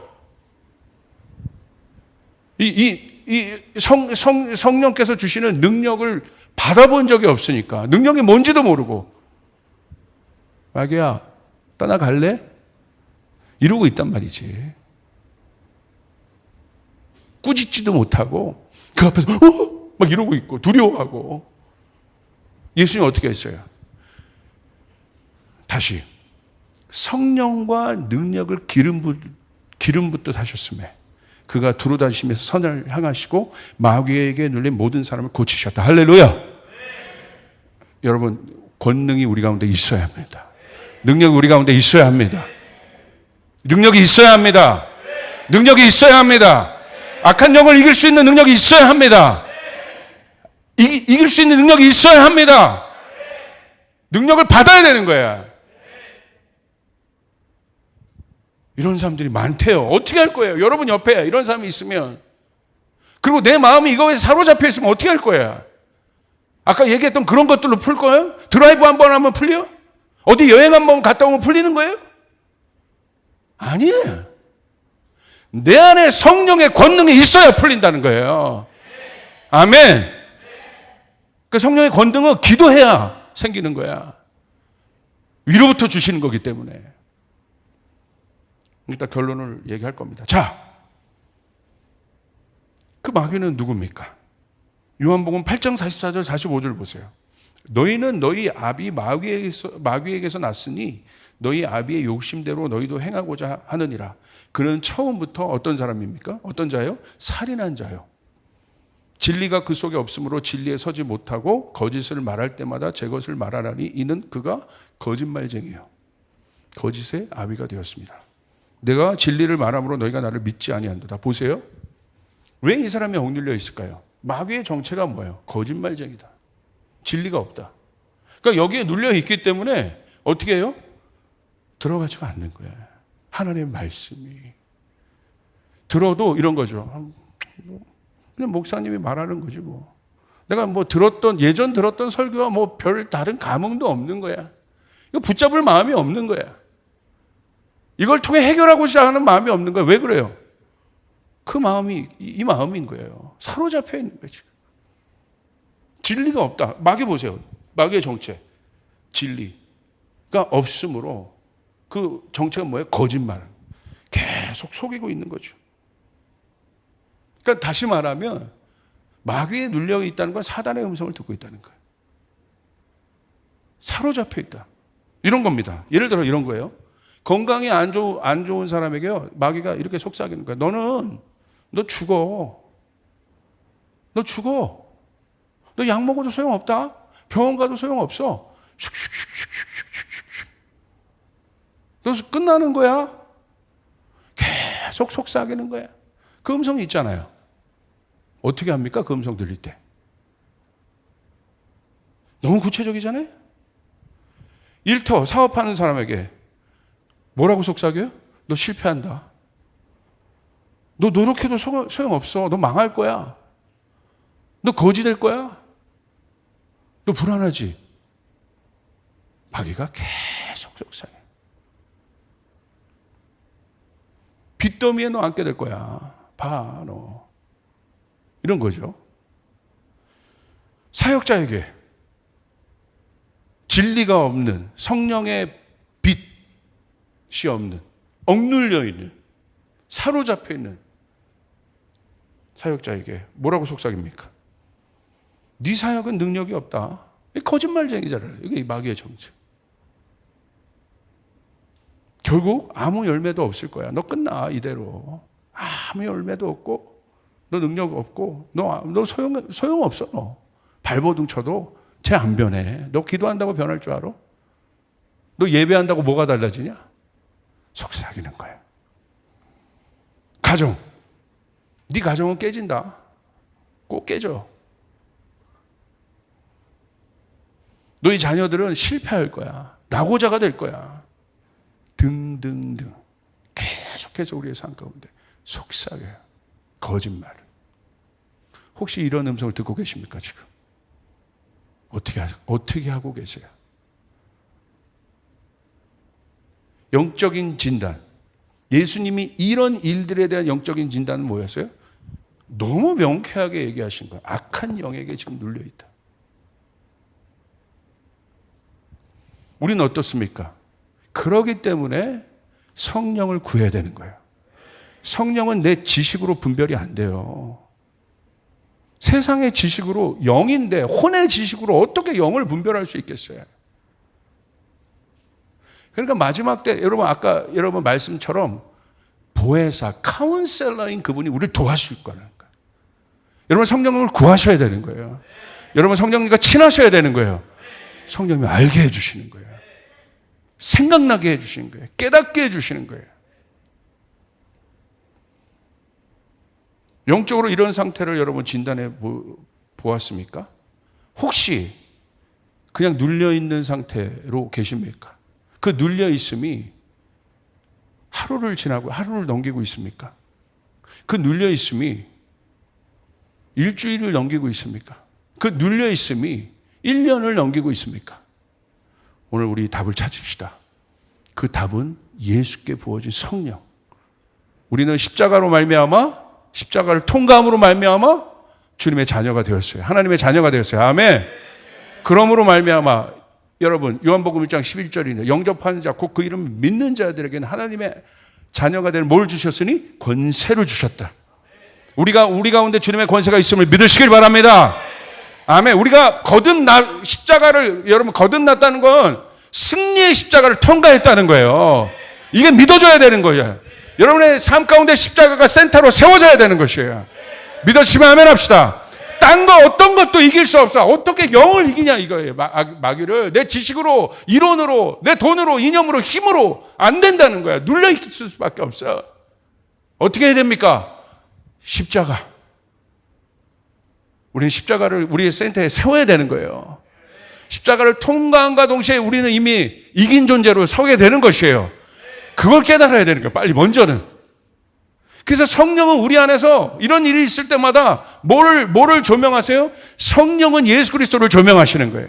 성령께서 주시는 능력을 받아본 적이 없으니까 능력이 뭔지도 모르고 마귀야 떠나갈래? 이러고 있단 말이지. 꾸짖지도 못하고 그 앞에서 막 이러고 있고 두려워하고. 예수님 어떻게 했어요? 다시 성령과 능력을 기름 붓듯 하셨음에 그가 두루 다니시면서 선을 향하시고 마귀에게 눌린 모든 사람을 고치셨다. 할렐루야. 여러분 권능이 우리 가운데 있어야 합니다. 능력이 우리 가운데 있어야 합니다. 능력이 있어야 합니다. 능력이 있어야 합니다. 악한 영을 이길 수 있는 능력이 있어야 합니다. 이길 수 있는 능력이 있어야 합니다. 능력을 받아야 되는 거야. 이런 사람들이 많대요. 어떻게 할 거예요? 여러분 옆에 이런 사람이 있으면, 그리고 내 마음이 이거에 사로잡혀 있으면 어떻게 할 거야? 아까 얘기했던 그런 것들로 풀 거예요? 드라이브 한번 하면 풀려? 어디 여행 한번 갔다 오면 풀리는 거예요? 아니에요. 내 안에 성령의 권능이 있어야 풀린다는 거예요. 아멘. 그 성령의 권능은 기도해야 생기는 거야. 위로부터 주시는 거기 때문에. 일단 결론을 얘기할 겁니다. 자, 그 마귀는 누굽니까? 요한복음 8장 44절 45절 보세요. 너희는 너희 아비 마귀에게서 났으니 너희 아비의 욕심대로 너희도 행하고자 하느니라. 그는 처음부터 어떤 사람입니까? 어떤 자요? 살인한 자요. 진리가 그 속에 없으므로 진리에 서지 못하고 거짓을 말할 때마다 제 것을 말하라니 이는 그가 거짓말쟁이요 거짓의 아비가 되었습니다. 내가 진리를 말함으로 너희가 나를 믿지 아니한도다. 보세요. 왜 이 사람이 억눌려 있을까요? 마귀의 정체가 뭐예요? 거짓말쟁이다. 진리가 없다. 그러니까 여기에 눌려 있기 때문에 어떻게 해요? 들어가지가 않는 거예요. 하나님의 말씀이. 들어도 이런 거죠. 그냥 목사님이 말하는 거지 뭐. 내가 예전 들었던 설교와 별 다른 감흥도 없는 거야. 이거 붙잡을 마음이 없는 거야. 이걸 통해 해결하고자 하는 마음이 없는 거야. 왜 그래요? 그 마음이 이 마음인 거예요. 사로잡혀 있는 거예요. 지금. 진리가 없다. 마귀 보세요. 마귀의 정체. 진리가 없으므로 그 정체가 뭐예요? 거짓말. 계속 속이고 있는 거죠. 그러니까 다시 말하면 마귀에 눌려 있다는 건 사단의 음성을 듣고 있다는 거예요. 사로잡혀 있다. 이런 겁니다. 예를 들어 이런 거예요. 건강이 안 좋은 사람에게요, 마귀가 이렇게 속삭이는 거야. 너 죽어. 너 죽어. 너 약 먹어도 소용없다. 병원 가도 소용없어. 너 끝나는 거야. 계속 속삭이는 거야. 그 음성이 있잖아요. 어떻게 합니까? 그 음성 들릴 때. 너무 구체적이잖아요. 일터 사업하는 사람에게 뭐라고 속삭여요? 너 실패한다. 너 노력해도 소용없어. 너 망할 거야. 너 거지 될 거야. 너 불안하지? 마귀가 계속 속삭여. 빚더미에 너 앉게 될 거야. 봐, 너. 이런 거죠. 사역자에게 진리가 없는, 성령의 빛이 없는, 억눌려 있는, 사로잡혀 있는 사역자에게 뭐라고 속삭입니까? 네 사역은 능력이 없다. 거짓말쟁이잖아요. 이게 마귀의 정체. 결국 아무 열매도 없을 거야. 너 끝나 이대로. 아무 열매도 없고 너 능력 없고 너 소용없어. 너 발버둥 쳐도 쟤 안 변해. 너 기도한다고 변할 줄 알아? 너 예배한다고 뭐가 달라지냐? 속삭이는 거야. 가정. 네 가정은 깨진다. 꼭 깨져. 너희 자녀들은 실패할 거야. 낙오자가 될 거야. 등등등. 계속해서 우리의 삶 가운데 속삭여요. 거짓말. 혹시 이런 음성을 듣고 계십니까, 지금? 어떻게 하고 계세요? 영적인 진단. 예수님이 이런 일들에 대한 영적인 진단은 뭐였어요? 너무 명쾌하게 얘기하신 거예요. 악한 영에게 지금 눌려 있다. 우리는 어떻습니까? 그러기 때문에 성령을 구해야 되는 거예요. 성령은 내 지식으로 분별이 안 돼요. 세상의 지식으로, 영인데 혼의 지식으로 어떻게 영을 분별할 수 있겠어요? 그러니까 마지막 때 여러분 아까 여러분 말씀처럼 보혜사, 카운셀러인 그분이 우리를 도와줄 거라는 거예요. 여러분 성령을 구하셔야 되는 거예요. 여러분 성령님과 친하셔야 되는 거예요. 성령님이 알게 해주시는 거예요. 생각나게 해주시는 거예요. 깨닫게 해주시는 거예요. 영적으로 이런 상태를 여러분 진단해 보았습니까? 혹시 그냥 눌려있는 상태로 계십니까? 그 눌려있음이 하루를 지나고 하루를 넘기고 있습니까? 그 눌려있음이 일주일을 넘기고 있습니까? 그 눌려있음이 1년을 넘기고 있습니까? 오늘 우리 답을 찾읍시다. 그 답은 예수께 부어진 성령. 우리는 십자가로 말미암아, 십자가를 통과함으로 말미암아 주님의 자녀가 되었어요. 하나님의 자녀가 되었어요. 아멘. 그러므로 말미암아 여러분 요한복음 1장 11절이네. 영접하는 자 곧 그 이름을 믿는 자들에게는 하나님의 자녀가 되는 뭘 주셨으니? 권세를 주셨다. 우리 가운데 주님의 권세가 있음을 믿으시길 바랍니다. 아멘. 우리가 십자가를 여러분 거듭났다는 건 승리의 십자가를 통과했다는 거예요. 이게 믿어줘야 되는 거예요. 여러분의 삶 가운데 십자가가 센터로 세워져야 되는 것이에요. 믿어지면 아멘 합시다. 딴 거 어떤 것도 이길 수 없어. 어떻게 영을 이기냐 이거예요. 마귀를 내 지식으로, 이론으로, 내 돈으로, 이념으로, 힘으로 안 된다는 거야. 눌려 있을 수밖에 없어. 어떻게 해야 됩니까? 십자가. 우리는 십자가를 우리의 센터에 세워야 되는 거예요. 십자가를 통과함과 동시에 우리는 이미 이긴 존재로 서게 되는 것이에요. 그걸 깨달아야 되는 거예요. 빨리 먼저는. 그래서 성령은 우리 안에서 이런 일이 있을 때마다 뭐를 조명하세요? 성령은 예수 그리스도를 조명하시는 거예요.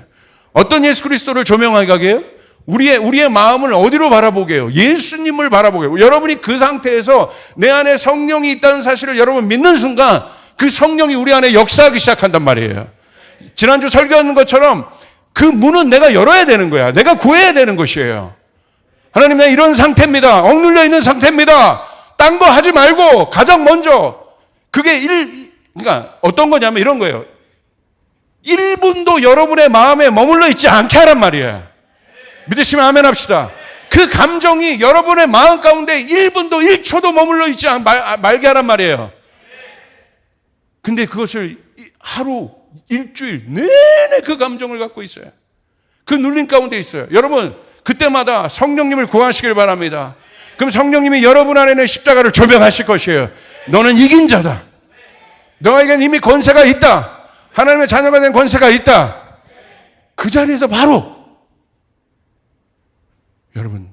어떤 예수 그리스도를 조명하게 해요? 우리의 마음을 어디로 바라보게 해요? 예수님을 바라보게 해요. 여러분이 그 상태에서 내 안에 성령이 있다는 사실을 여러분 믿는 순간 그 성령이 우리 안에 역사하기 시작한단 말이에요. 지난주 설교하는 것처럼 그 문은 내가 열어야 되는 거야. 내가 구해야 되는 것이에요. 하나님, 내가 이런 상태입니다. 억눌려 있는 상태입니다. 딴 거 하지 말고 가장 먼저 그게 그러니까 어떤 거냐면 이런 거예요. 1분도 여러분의 마음에 머물러 있지 않게 하란 말이에요. 믿으시면 아멘 합시다. 그 감정이 여러분의 마음 가운데 1분도 1초도 머물러 있지 말게 하란 말이에요. 근데 그것을 하루, 일주일 내내 그 감정을 갖고 있어요. 그 눌림 가운데 있어요. 여러분 그때마다 성령님을 구하시길 바랍니다. 그럼 성령님이 여러분 안에는 십자가를 조명하실 것이에요. 너는 이긴 자다. 너에겐 이미 권세가 있다. 하나님의 자녀가 된 권세가 있다. 그 자리에서 바로 여러분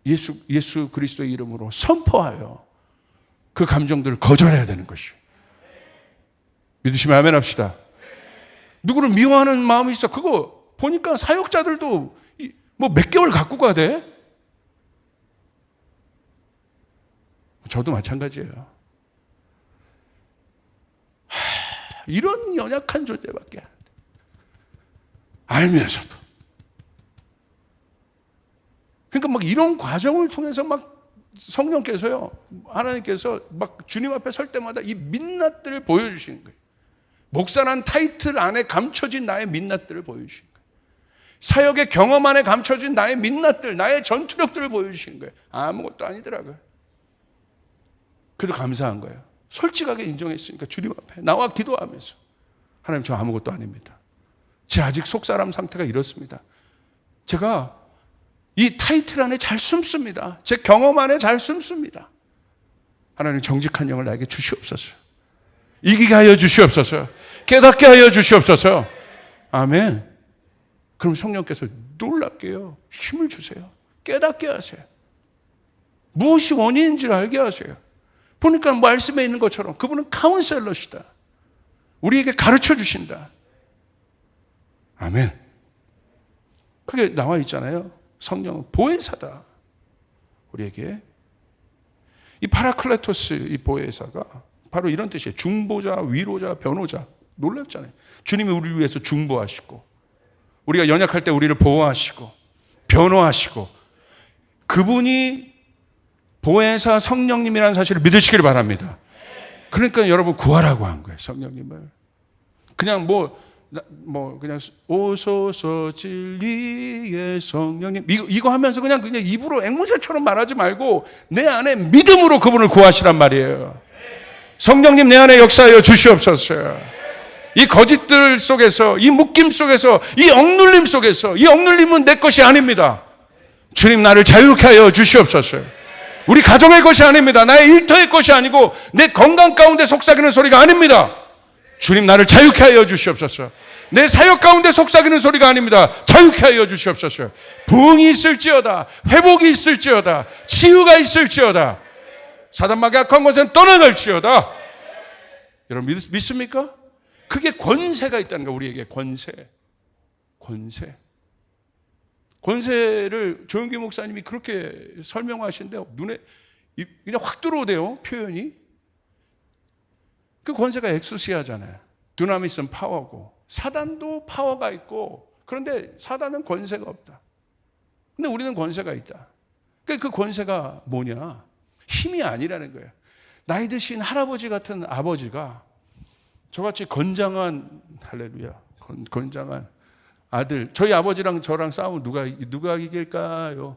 예수 그리스도의 이름으로 선포하여 그 감정들을 거절해야 되는 것이에요. 믿으시면 아멘 합시다. 누구를 미워하는 마음이 있어. 그거 보니까 사역자들도 뭐 몇 개월 갖고 가대. 저도 마찬가지예요. 이런 연약한 존재밖에 안 돼. 알면서도. 그러니까 막 이런 과정을 통해서 막 성령께서요, 하나님께서 막 주님 앞에 설 때마다 이 민낯들을 보여주시는 거예요. 목사란 타이틀 안에 감춰진 나의 민낯들을 보여주시는 거예요. 사역의 경험 안에 감춰진 나의 민낯들, 나의 전투력들을 보여주시는 거예요. 아무것도 아니더라고요. 그래도 감사한 거예요. 솔직하게 인정했으니까 주님 앞에 나와 기도하면서 하나님, 저 아무것도 아닙니다. 제 아직 속사람 상태가 이렇습니다. 제가 이 타이틀 안에 잘 숨습니다. 제 경험 안에 잘 숨습니다. 하나님, 정직한 영을 나에게 주시옵소서. 이기게 하여 주시옵소서. 깨닫게 하여 주시옵소서. 아멘. 그럼 성령께서 놀랍게요, 힘을 주세요. 깨닫게 하세요. 무엇이 원인인지를 알게 하세요. 보니까 말씀에 있는 것처럼 그분은 카운셀러시다. 우리에게 가르쳐 주신다. 아멘. 그게 나와 있잖아요. 성령은 보혜사다. 우리에게 이 파라클레토스, 이 보혜사가 바로 이런 뜻이에요. 중보자, 위로자, 변호자. 놀랍잖아요. 주님이 우리를 위해서 중보하시고, 우리가 연약할 때 우리를 보호하시고, 변호하시고, 그분이 보혜사 성령님이라는 사실을 믿으시기를 바랍니다. 그러니까 여러분 구하라고 한 거예요, 성령님을. 그냥 그냥 오소서 진리의 성령님 이거 하면서 그냥 입으로 앵무새처럼 말하지 말고 내 안에 믿음으로 그분을 구하시란 말이에요. 성령님 내 안에 역사하여 주시옵소서. 이 거짓들 속에서, 이 묶임 속에서, 이 억눌림 속에서, 이 억눌림은 내 것이 아닙니다. 주님 나를 자유케 하여 주시옵소서. 우리 가정의 것이 아닙니다. 나의 일터의 것이 아니고 내 건강 가운데 속삭이는 소리가 아닙니다. 주님 나를 자유케 하여 주시옵소서. 내 사역 가운데 속삭이는 소리가 아닙니다. 자유케 하여 주시옵소서. 부흥이 있을지어다, 회복이 있을지어다, 치유가 있을지어다, 사단마귀 악한 것은 떠나갈지어다. 여러분 믿습니까? 그게 권세가 있다는 거예요. 우리에게 권세를 조영기 목사님이 그렇게 설명하시는데 눈에 그냥 확 들어오대요, 표현이. 그 권세가 엑수시아잖아요. 두나미스는 파워고, 사단도 파워가 있고, 그런데 사단은 권세가 없다. 근데 우리는 권세가 있다. 그 권세가 뭐냐? 힘이 아니라는 거예요. 나이 드신 할아버지 같은 아버지가 저같이 건장한, 할렐루야, 건장한 아들, 저희 아버지랑 저랑 싸우면 누가 이길까요?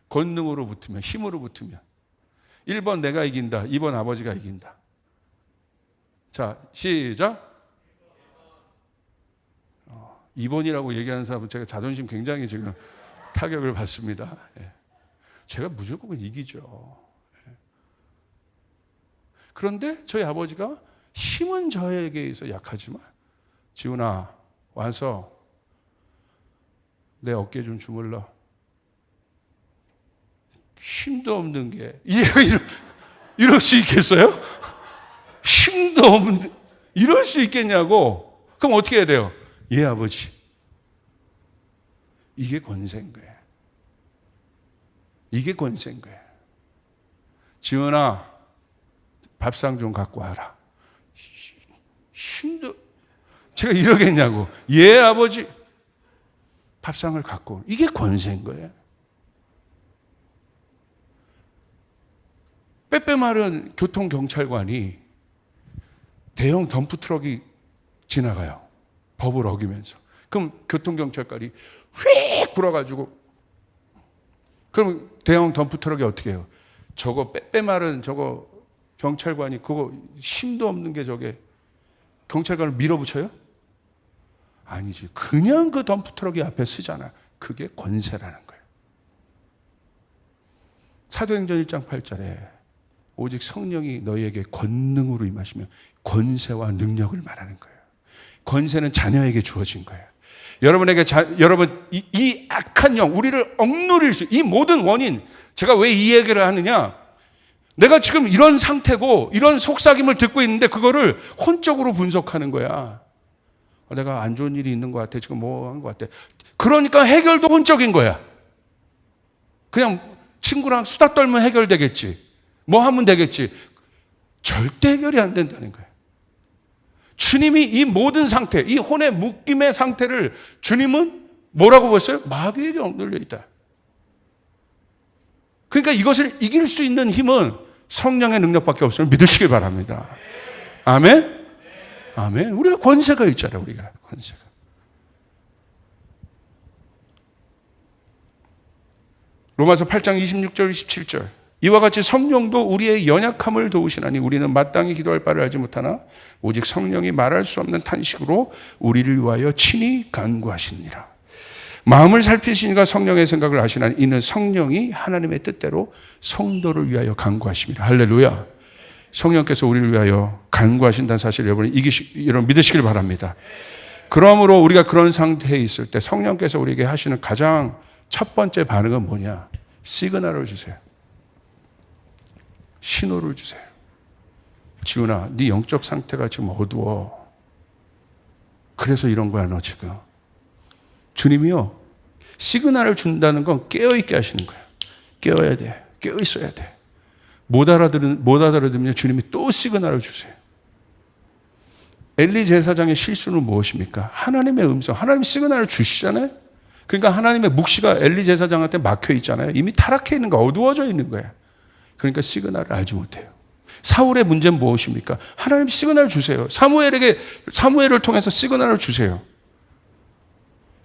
권능으로 붙으면, 힘으로 붙으면. 1번 내가 이긴다, 2번 아버지가 이긴다. 자, 시작. 2번이라고 얘기하는 사람은 제가 자존심 굉장히 지금 타격을 받습니다. 제가 무조건 이기죠. 그런데 저희 아버지가 힘은 저에게 있어 약하지만, 지훈아 와서 내 어깨 좀 주물러. 힘도 없는 게 이럴 수 있겠어요? 힘도 없는데 이럴 수 있겠냐고. 그럼 어떻게 해야 돼요? 예 아버지. 이게 권세인 거예요. 이게 권세인 거예요. 지은아 밥상 좀 갖고 와라. 힘도, 제가 이러겠냐고. 예 아버지. 밥상을 갖고, 이게 권세인 거예요. 빼빼마른 교통경찰관이 대형 덤프트럭이 지나가요. 법을 어기면서. 그럼 교통경찰관이 휙 불어가지고, 그럼 대형 덤프트럭이 어떻게 해요? 저거 빼빼마른 저거 경찰관이 그거 힘도 없는 게 저게 경찰관을 밀어붙여요? 아니지. 그냥 그 덤프트럭이 앞에 쓰잖아. 그게 권세라는 거예요. 사도행전 1장 8절에 오직 성령이 너희에게 권능으로 임하시면, 권세와 능력을 말하는 거예요. 권세는 자녀에게 주어진 거예요. 여러분에게 여러분 이 악한 영, 우리를 억누릴 수, 이 모든 원인, 제가 왜 이 얘기를 하느냐? 내가 지금 이런 상태고 이런 속삭임을 듣고 있는데 그거를 혼적으로 분석하는 거야. 내가 안 좋은 일이 있는 것 같아. 지금 뭐 하는 것 같아. 그러니까 해결도 혼적인 거야. 그냥 친구랑 수다 떨면 해결되겠지. 뭐 하면 되겠지. 절대 해결이 안 된다는 거예요. 주님이 이 모든 상태, 이 혼의 묶임의 상태를 주님은 뭐라고 보셨어요? 마귀에게 억눌려 있다. 그러니까 이것을 이길 수 있는 힘은 성령의 능력밖에 없음을 믿으시길 바랍니다. 아멘? 아멘. 우리가 권세가 있잖아요. 우리가 권세가. 로마서 8장 26절 27절. 이와 같이 성령도 우리의 연약함을 도우시나니 우리는 마땅히 기도할 바를 알지 못하나 오직 성령이 말할 수 없는 탄식으로 우리를 위하여 친히 간구하시니라. 마음을 살피시니가 성령의 생각을 하시나니 이는 성령이 하나님의 뜻대로 성도를 위하여 간구하십니다. 할렐루야. 성령께서 우리를 위하여 간구하신다는 사실을 여러분 믿으시길 바랍니다. 그러므로 우리가 그런 상태에 있을 때 성령께서 우리에게 하시는 가장 첫 번째 반응은 뭐냐? 시그널을 주세요. 신호를 주세요. 지훈아, 네 영적 상태가 지금 어두워. 그래서 이런 거야, 너 지금. 주님이요, 시그널을 준다는 건 깨어있게 하시는 거예요. 깨어야 돼. 깨어 있어야 돼. 못 알아들으면 주님이 또 시그널을 주세요. 엘리 제사장의 실수는 무엇입니까? 하나님의 음성, 하나님 시그널을 주시잖아요. 그러니까 하나님의 묵시가 엘리 제사장한테 막혀 있잖아요. 이미 타락해 있는 거, 어두워져 있는 거예요. 그러니까 시그널을 알지 못해요. 사울의 문제는 무엇입니까? 하나님 시그널 주세요. 사무엘을 통해서 시그널을 주세요.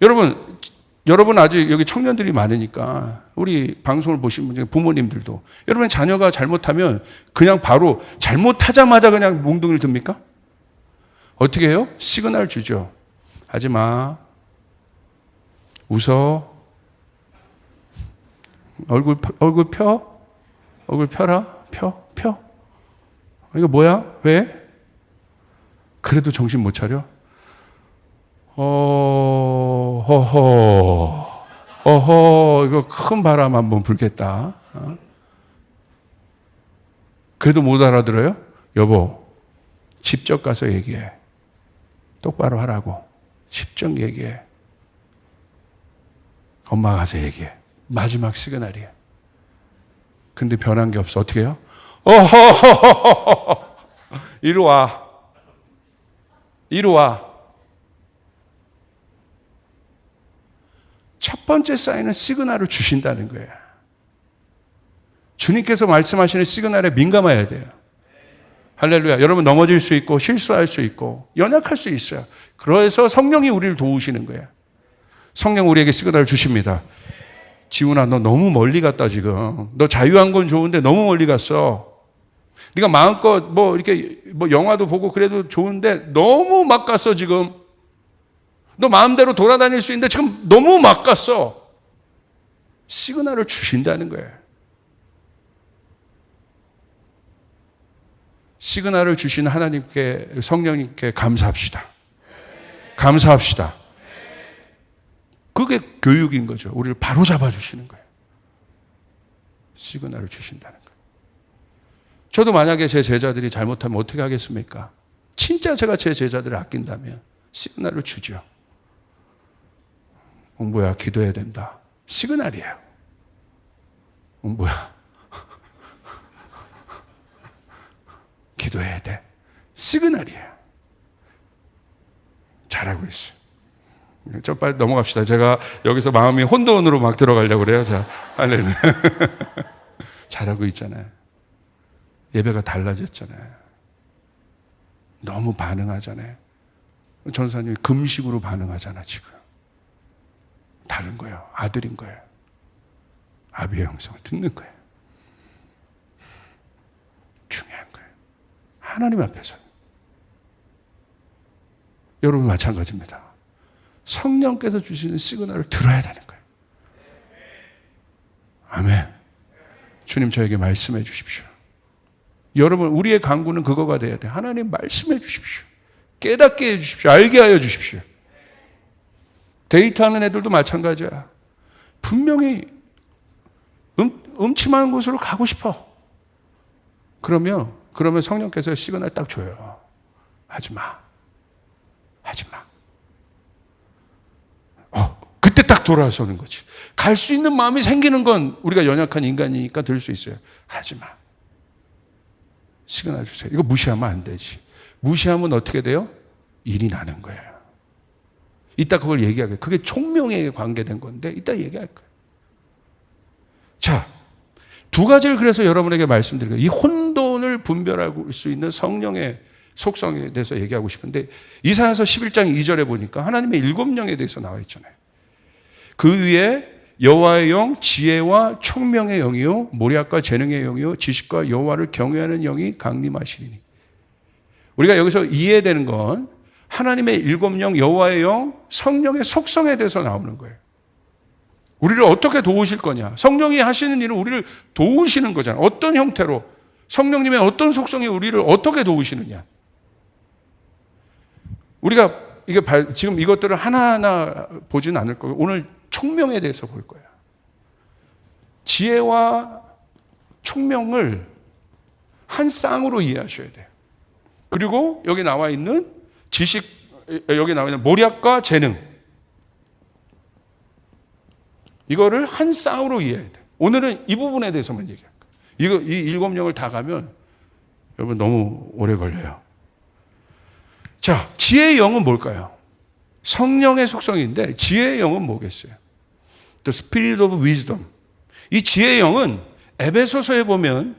여러분 아직 여기 청년들이 많으니까 우리 방송을 보시는 분 중에 부모님들도 여러분 자녀가 잘못하면 그냥 바로 잘못하자마자 그냥 몽둥이를 듭니까? 어떻게 해요? 시그널 주죠. 하지 마. 웃어. 얼굴 펴. 얼굴 펴라. 펴. 이거 뭐야? 왜? 그래도 정신 못 차려? 이거 큰 바람 한번 불겠다. 그래도 못 알아들어요? 여보, 직접 가서 얘기해. 똑바로 하라고. 직접 얘기해. 엄마가 가서 얘기해. 마지막 시그널이야. 근데 변한 게 없어. 어떻게 해요? 이리 와. 첫 번째 사인은 시그널을 주신다는 거예요. 주님께서 말씀하시는 시그널에 민감해야 돼요. 할렐루야. 여러분 넘어질 수 있고 실수할 수 있고 연약할 수 있어요. 그래서 성령이 우리를 도우시는 거예요. 성령 우리에게 시그널을 주십니다. 지훈아, 너 너무 멀리 갔다 지금. 너 자유한 건 좋은데 너무 멀리 갔어. 네가 마음껏 이렇게 영화도 보고 그래도 좋은데 너무 막 갔어 지금. 너 마음대로 돌아다닐 수 있는데 지금 너무 막 갔어. 시그널을 주신다는 거예요. 시그널을 주신 하나님께, 성령님께 감사합시다. 감사합시다. 그게 교육인 거죠. 우리를 바로 잡아주시는 거예요. 시그널을 주신다는 거예요. 저도 만약에 제 제자들이 잘못하면 어떻게 하겠습니까? 진짜 제가 제 제자들을 아낀다면 시그널을 주죠. 옹보야, 기도해야 된다. 시그널이에요. 옹보야, 기도해야 돼. 시그널이에요. 잘하고 있어요. 좀 빨리 넘어갑시다. 제가 여기서 마음이 혼돈으로 막 들어가려고 그래요. 자, 할렐루야. 잘하고 있잖아요. 예배가 달라졌잖아요. 너무 반응하잖아요. 전사님이 금식으로 반응하잖아, 지금. 다른 거예요. 아들인 거예요. 아비의 형성을 듣는 거예요. 중요한 거예요. 하나님 앞에서. 여러분 마찬가지입니다. 성령께서 주시는 시그널을 들어야 되는 거예요. 아멘. 주님 저에게 말씀해 주십시오. 여러분 우리의 간구는 그거가 돼야 돼요. 하나님 말씀해 주십시오. 깨닫게 해 주십시오. 알게 하여 주십시오. 데이트하는 애들도 마찬가지야. 분명히 음침한 곳으로 가고 싶어. 그러면 성령께서 시그널 딱 줘요. 하지 마. 그때 딱 돌아서는 거지. 갈 수 있는 마음이 생기는 건 우리가 연약한 인간이니까 들 수 있어요. 하지 마. 시그널 주세요. 이거 무시하면 안 되지. 무시하면 어떻게 돼요? 일이 나는 거예요. 이따 그걸 얘기하게. 그게 총명에 관계된 건데 이따 얘기할 거예요. 자, 두 가지를 그래서 여러분에게 말씀드리고 이 혼돈을 분별할 수 있는 성령의 속성에 대해서 얘기하고 싶은데 이사야서 11장 2절에 보니까 하나님의 7영에 대해서 나와 있잖아요. 그 위에 여호와의 영, 지혜와 총명의 영이요 모략과 재능의 영이요 지식과 여호와를 경외하는 영이 강림하시리니. 우리가 여기서 이해되는 건 하나님의 7영, 여호와의 영, 성령의 속성에 대해서 나오는 거예요. 우리를 어떻게 도우실 거냐. 성령이 하시는 일은 우리를 도우시는 거잖아요. 어떤 형태로, 성령님의 어떤 속성이 우리를 어떻게 도우시느냐. 우리가 지금 이것들을 하나하나 보지는 않을 거고 오늘 총명에 대해서 볼 거예요. 지혜와 총명을 한 쌍으로 이해하셔야 돼요. 그리고 여기 나와 있는 지식, 여기 나와 있는 모략과 재능, 이거를 한 쌍으로 이해해야 돼요. 오늘은 이 부분에 대해서만 얘기할 거예요. 이 7영을 다 가면 여러분 너무 오래 걸려요. 자, 지혜의 영은 뭘까요? 성령의 속성인데 지혜의 영은 뭐겠어요? The Spirit of Wisdom. 이 지혜의 영은 에베소서에 보면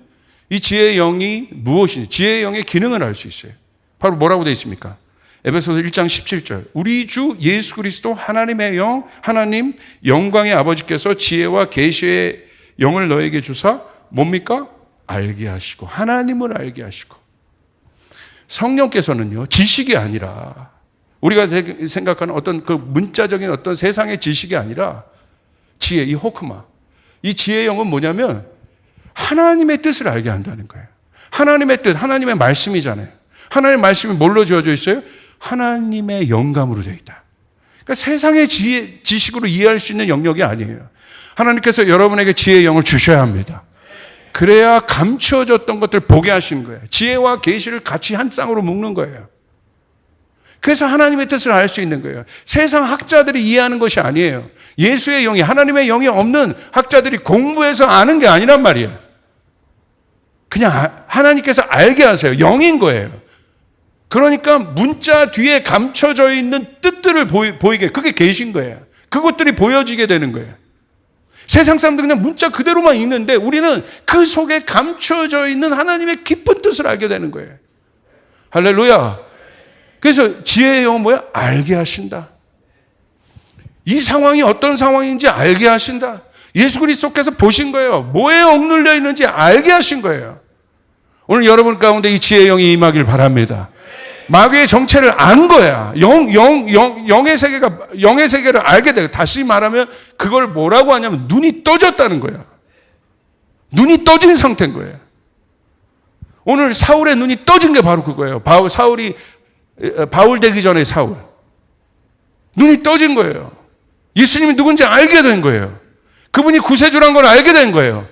이 지혜의 영이 무엇인지, 지혜의 영의 기능을 알 수 있어요. 바로 뭐라고 되어 있습니까? 에베소서 1장 17절. 우리 주 예수 그리스도 하나님의 영, 하나님 영광의 아버지께서 지혜와 계시의 영을 너에게 주사 뭡니까? 알게 하시고, 하나님을 알게 하시고. 성령께서는요, 지식이 아니라, 우리가 생각하는 어떤 그 문자적인 어떤 세상의 지식이 아니라 지혜, 이 호크마. 이 지혜의 영은 뭐냐면 하나님의 뜻을 알게 한다는 거예요. 하나님의 뜻, 하나님의 말씀이잖아요. 하나님의 말씀이 뭘로 지어져 있어요? 하나님의 영감으로 되어 있다. 그러니까 세상의 지식으로 이해할 수 있는 영역이 아니에요. 하나님께서 여러분에게 지혜의 영을 주셔야 합니다. 그래야 감추어졌던 것들 보게 하시는 거예요. 지혜와 계시를 같이 한 쌍으로 묶는 거예요. 그래서 하나님의 뜻을 알 수 있는 거예요. 세상 학자들이 이해하는 것이 아니에요. 예수의 영이, 하나님의 영이 없는 학자들이 공부해서 아는 게 아니란 말이에요. 그냥 하나님께서 알게 하세요. 영인 거예요. 그러니까 문자 뒤에 감춰져 있는 뜻들을 보이게, 그게 계신 거예요. 그것들이 보여지게 되는 거예요. 세상 사람들 그냥 문자 그대로만 읽는데 우리는 그 속에 감춰져 있는 하나님의 깊은 뜻을 알게 되는 거예요. 할렐루야. 그래서 지혜의 영은 뭐야? 알게 하신다. 이 상황이 어떤 상황인지 알게 하신다. 예수 그리스도께서 보신 거예요. 뭐에 억눌려 있는지 알게 하신 거예요. 오늘 여러분 가운데 이 지혜의 영이 임하길 바랍니다. 마귀의 정체를 안 거야. 영의 세계를 알게 돼요. 다시 말하면 그걸 뭐라고 하냐면 눈이 떠졌다는 거야. 눈이 떠진 상태인 거예요. 오늘 사울의 눈이 떠진 게 바로 그거예요. 바울 되기 전에 사울. 눈이 떠진 거예요. 예수님이 누군지 알게 된 거예요. 그분이 구세주란 걸 알게 된 거예요.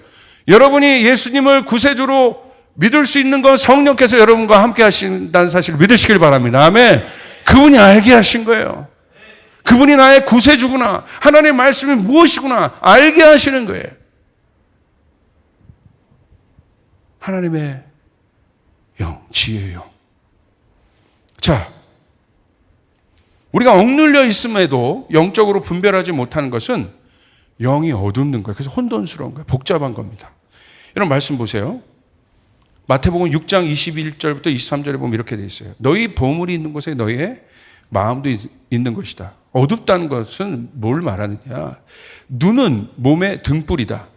여러분이 예수님을 구세주로 믿을 수 있는 건 성령께서 여러분과 함께 하신다는 사실을 믿으시길 바랍니다. 아멘. 그분이 알게 하신 거예요. 그분이 나의 구세주구나. 하나님의 말씀이 무엇이구나. 알게 하시는 거예요. 하나님의 영, 지혜의 영. 자, 우리가 억눌려 있음에도 영적으로 분별하지 못하는 것은 영이 어둡는 거예요. 그래서 혼돈스러운 거예요. 복잡한 겁니다. 이런 말씀 보세요. 마태복음 6장 21절부터 23절에 보면 이렇게 되어 있어요. 너희 보물이 있는 곳에 너희의 마음도 있는 것이다. 어둡다는 것은 뭘 말하느냐. 눈은 몸의 등불이다.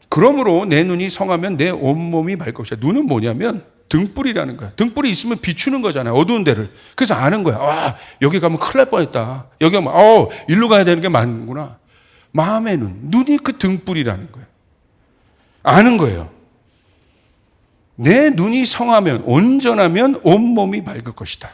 그러므로 내 눈이 성하면 내 온몸이 맑을 것이다. 눈은 뭐냐면 등불이라는 거야. 등불이 있으면 비추는 거잖아요. 어두운 데를. 그래서 아는 거야. 아, 여기 가면 큰일 날 뻔했다. 여기 가면 일로 가야 되는 게 맞는구나. 마음의 눈이 그 등불이라는 거예요. 아는 거예요. 내 눈이 성하면, 온전하면 온몸이 맑을 것이다.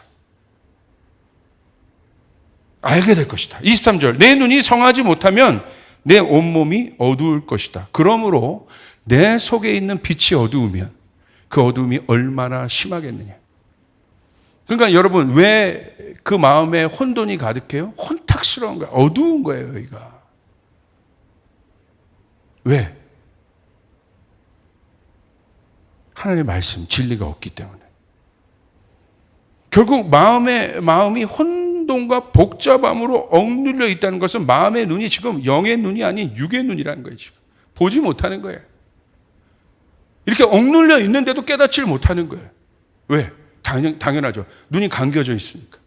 알게 될 것이다. 23절. 내 눈이 성하지 못하면 내 온몸이 어두울 것이다. 그러므로 내 속에 있는 빛이 어두우면 그 어두움이 얼마나 심하겠느냐. 그러니까 여러분, 왜 그 마음에 혼돈이 가득해요? 혼탁스러운 거예요. 어두운 거예요, 여기가. 왜? 하나님의 말씀, 진리가 없기 때문에. 결국 마음이 혼돈과 복잡함으로 억눌려 있다는 것은 마음의 눈이 지금 영의 눈이 아닌 육의 눈이라는 거예요. 지금 보지 못하는 거예요. 이렇게 억눌려 있는데도 깨닫지를 못하는 거예요. 왜? 당연하죠. 눈이 감겨져 있으니까.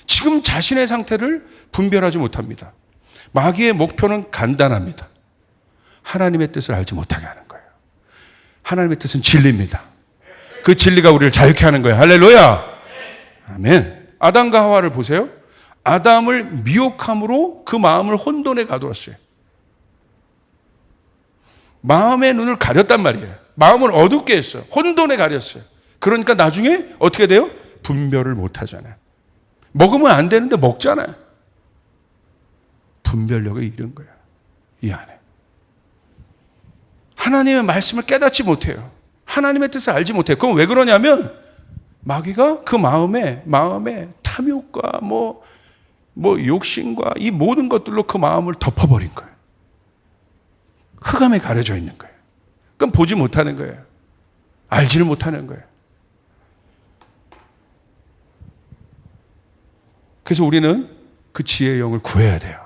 지금 자신의 상태를 분별하지 못합니다. 마귀의 목표는 간단합니다. 하나님의 뜻을 알지 못하게 하는 거예요. 하나님의 뜻은 진리입니다. 그 진리가 우리를 자유케 하는 거예요. 할렐루야. 아멘. 아담과 하와를 보세요. 아담을 미혹함으로 그 마음을 혼돈에 가두었어요. 마음의 눈을 가렸단 말이에요. 마음을 어둡게 했어요. 혼돈에 가렸어요. 그러니까 나중에 어떻게 돼요? 분별을 못 하잖아요. 먹으면 안 되는데 먹잖아요. 분별력을 잃은 거예요. 이 안에. 하나님의 말씀을 깨닫지 못해요. 하나님의 뜻을 알지 못해요. 그럼 왜 그러냐면 마귀가 그 마음에 탐욕과 뭐 욕심과 이 모든 것들로 그 마음을 덮어버린 거예요. 흑암에 가려져 있는 거예요. 그럼 보지 못하는 거예요. 알지를 못하는 거예요. 그래서 우리는 그 지혜의 영을 구해야 돼요.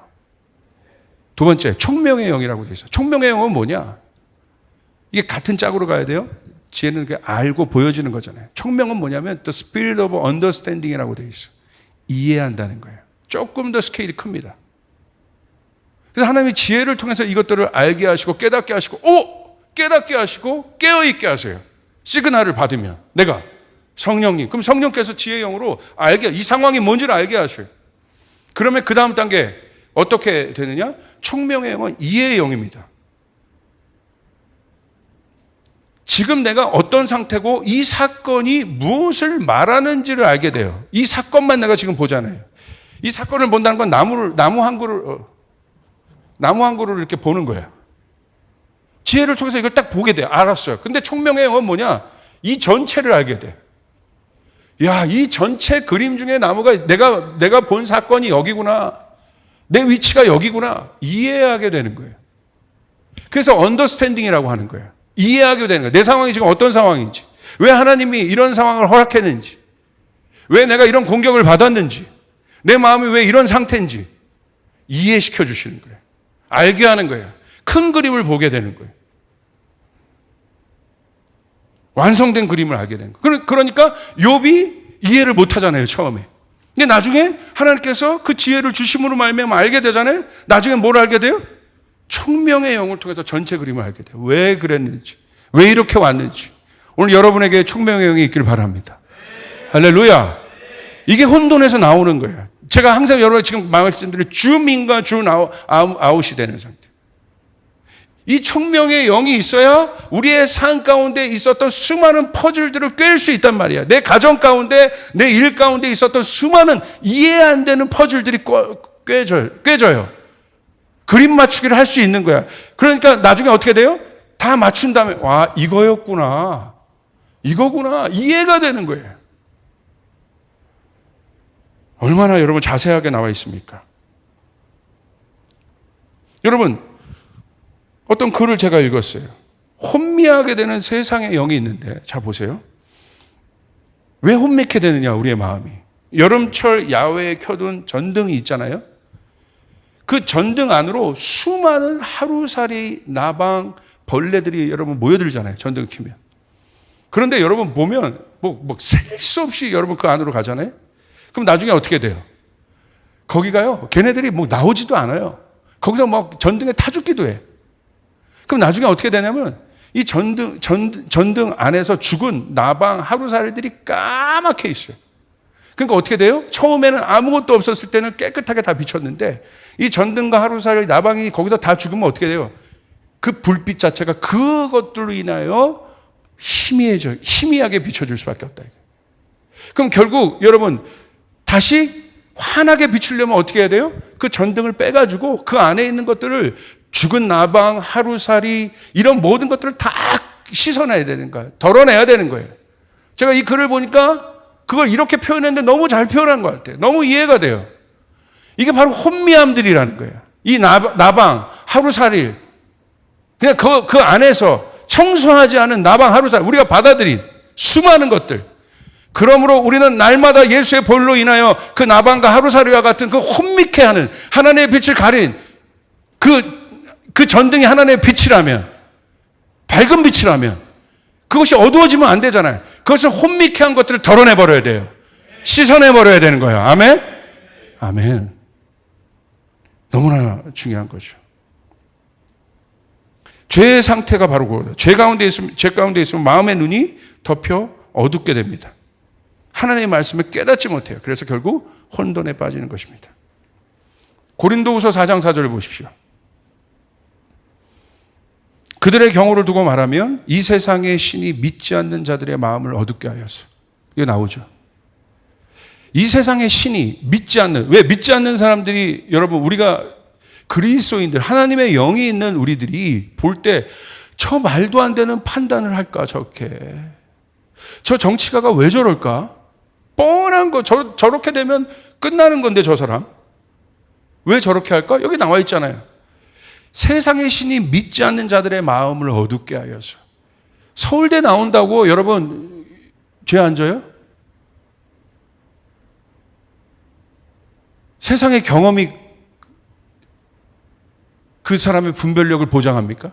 두 번째, 총명의 영이라고 되어 있어요. 총명의 영은 뭐냐? 이게 같은 짝으로 가야 돼요. 지혜는 알고 보여지는 거잖아요. 총명은 뭐냐면 The Spirit of Understanding이라고 되어 있어요. 이해한다는 거예요. 조금 더 스케일이 큽니다. 그래서 하나님이 지혜를 통해서 이것들을 알게 하시고 깨닫게 하시고 깨닫게 하시고 깨어있게 하세요. 시그널을 받으면 내가 성령님, 그럼 성령께서 지혜의 영으로 이 상황이 뭔지를 알게 하셔요. 그러면 그 다음 단계 어떻게 되느냐? 총명의 영은 이해의 영입니다. 지금 내가 어떤 상태고 이 사건이 무엇을 말하는지를 알게 돼요. 이 사건만 내가 지금 보잖아요. 이 사건을 본다는 건 나무 한 그루를 이렇게 보는 거예요. 지혜를 통해서 이걸 딱 보게 돼요. 알았어요. 근데 총명의 영은 뭐냐? 이 전체를 알게 돼. 야, 이 전체 그림 중에 나무가 내가 본 사건이 여기구나. 내 위치가 여기구나. 이해하게 되는 거예요. 그래서 언더스탠딩이라고 하는 거예요. 이해하게 되는 거예요. 내 상황이 지금 어떤 상황인지, 왜 하나님이 이런 상황을 허락했는지, 왜 내가 이런 공격을 받았는지, 내 마음이 왜 이런 상태인지 이해시켜 주시는 거예요. 알게 하는 거예요. 큰 그림을 보게 되는 거예요. 완성된 그림을 알게 되는 거예요. 그러니까 욥이 이해를 못 하잖아요, 처음에. 근데 나중에 하나님께서 그 지혜를 주심으로 말미암아 알게 되잖아요. 나중에 뭘 알게 돼요? 총명의 영을 통해서 전체 그림을 알게 돼요. 왜 그랬는지, 왜 이렇게 왔는지. 오늘 여러분에게 총명의 영이 있기를 바랍니다. 할렐루야. 이게 혼돈에서 나오는 거예요. 제가 항상 여러분 지금 말씀드린 줌인과 줌아웃이 되는 상태. 이 총명의 영이 있어야 우리의 삶 가운데 있었던 수많은 퍼즐들을 꿰일 수 있단 말이야. 내 가정 가운데, 내 일 가운데 있었던 수많은 이해 안 되는 퍼즐들이 꿰져요. 그림 맞추기를 할 수 있는 거야. 그러니까 나중에 어떻게 돼요? 다 맞춘 다음에 와, 이거였구나. 이거구나. 이해가 되는 거예요. 얼마나 여러분 자세하게 나와 있습니까? 여러분, 어떤 글을 제가 읽었어요. 혼미하게 되는 세상의 영이 있는데, 자 보세요. 왜 혼미하게 되느냐, 우리의 마음이. 여름철 야외에 켜둔 전등이 있잖아요. 그 전등 안으로 수많은 하루살이, 나방, 벌레들이 여러분 모여들잖아요. 전등 켜면. 그런데 여러분 보면 셀 수 없이 여러분 그 안으로 가잖아요. 그럼 나중에 어떻게 돼요? 거기가요, 걔네들이 나오지도 않아요. 거기서 전등에 타 죽기도 해. 그럼 나중에 어떻게 되냐면 이 전등 안에서 죽은 나방, 하루살이들이 까맣게 있어요. 그러니까 어떻게 돼요? 처음에는 아무것도 없었을 때는 깨끗하게 다 비쳤는데 이 전등과 하루살이, 나방이 거기서 다 죽으면 어떻게 돼요? 그 불빛 자체가 그것들로 인하여 희미하게 비춰줄 수밖에 없다. 그럼 결국 여러분 다시 환하게 비추려면 어떻게 해야 돼요? 그 전등을 빼가지고 그 안에 있는 것들을, 죽은 나방, 하루살이, 이런 모든 것들을 다 씻어내야 되는 거예요. 덜어내야 되는 거예요. 제가 이 글을 보니까 그걸 이렇게 표현했는데 너무 잘 표현한 것 같아요. 너무 이해가 돼요. 이게 바로 혼미함들이라는 거예요. 이 나방, 하루살이, 그냥 그 안에서 청소하지 않은 나방, 하루살이, 우리가 받아들인 수많은 것들. 그러므로 우리는 날마다 예수의 볼로 인하여 그 나방과 하루살이와 같은 그 혼미케 하는 하나님의 빛을 가린 그 전등이 하나님의 빛이라면, 밝은 빛이라면 그것이 어두워지면 안 되잖아요. 그것을 혼미케 한 것들을 덜어내버려야 돼요. 씻어내버려야 되는 거예요. 아멘? 아멘. 너무나 중요한 거죠. 죄의 상태가 바로 그거예요. 죄 가운데 있으면 마음의 눈이 덮여 어둡게 됩니다. 하나님의 말씀을 깨닫지 못해요. 그래서 결국 혼돈에 빠지는 것입니다. 고린도후서 4장 4절을 보십시오. 그들의 경우를 두고 말하면 이 세상의 신이 믿지 않는 자들의 마음을 어둡게 하였어. 이게 나오죠. 이 세상의 신이 믿지 않는, 왜 믿지 않는 사람들이, 여러분 우리가 그리스도인들, 하나님의 영이 있는 우리들이 볼 때 저 말도 안 되는 판단을 할까, 저 정치가가 왜 저럴까? 뻔한 거, 저렇게 되면 끝나는 건데 저 사람 왜 저렇게 할까? 여기 나와 있잖아요. 세상의 신이 믿지 않는 자들의 마음을 어둡게 하여서. 서울대 나온다고 여러분 죄 안 져요? 세상의 경험이 그 사람의 분별력을 보장합니까?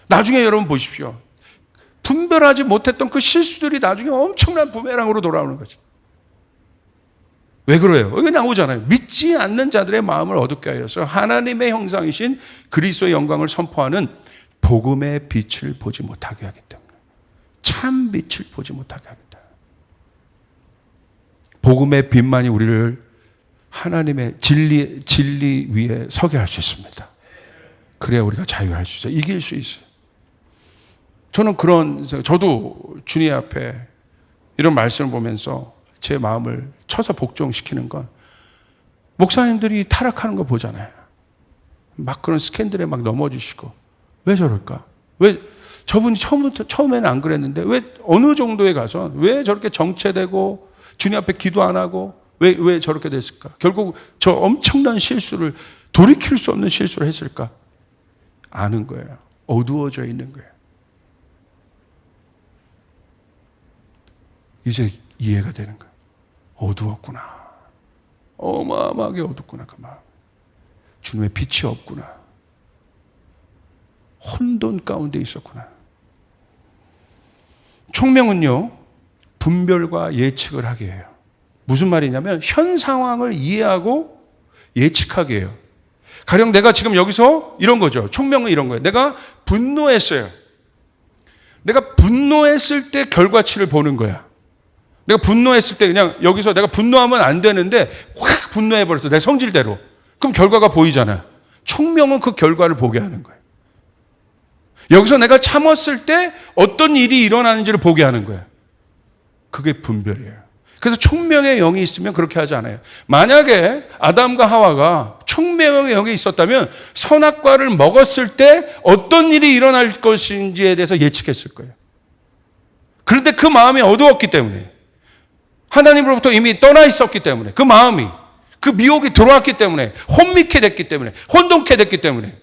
나중에 여러분 보십시오. 분별하지 못했던 그 실수들이 나중에 엄청난 부메랑으로 돌아오는 거죠. 왜 그래요? 여기 나오잖아요. 믿지 않는 자들의 마음을 어둡게 하여서 하나님의 형상이신 그리스도의 영광을 선포하는 복음의 빛을 보지 못하게 하기 때문에. 참 빛을 보지 못하게 하겠다. 복음의 빛만이 우리를 하나님의 진리 위에 서게 할 수 있습니다. 그래야 우리가 자유할 수 있어요. 이길 수 있어요. 저도 주님 앞에 이런 말씀을 보면서 제 마음을 쳐서 복종시키는 건 목사님들이 타락하는 거 보잖아요. 막 그런 스캔들에 막 넘어지시고 왜 저럴까? 왜 저분이 처음에는 안 그랬는데 왜 어느 정도에 가서 왜 저렇게 정체되고 주님 앞에 기도 안 하고 왜 저렇게 됐을까? 결국 저 엄청난 실수를 돌이킬 수 없는 실수를 했을까? 아는 거예요. 어두워져 있는 거예요. 이제 이해가 되는 거예요. 어두웠구나. 어마어마하게 어둡구나. 그 마음. 주님의 빛이 없구나. 혼돈 가운데 있었구나. 총명은요, 분별과 예측을 하게 해요. 무슨 말이냐면 현 상황을 이해하고 예측하게 해요. 가령 내가 지금 여기서 이런 거죠. 총명은 이런 거예요. 내가 분노했어요. 내가 분노했을 때 결과치를 보는 거야. 내가 분노했을 때 그냥 여기서 내가 분노하면 안 되는데 확 분노해버렸어. 내 성질대로. 그럼 결과가 보이잖아. 총명은 그 결과를 보게 하는 거예요. 여기서 내가 참았을 때 어떤 일이 일어나는지를 보게 하는 거예요. 그게 분별이에요. 그래서 총명의 영이 있으면 그렇게 하지 않아요. 만약에 아담과 하와가 총명의 영이 있었다면 선악과를 먹었을 때 어떤 일이 일어날 것인지에 대해서 예측했을 거예요. 그런데 그 마음이 어두웠기 때문에, 하나님으로부터 이미 떠나 있었기 때문에, 그 마음이, 그 미혹이 들어왔기 때문에, 혼미케 됐기 때문에, 혼돈케 됐기 때문에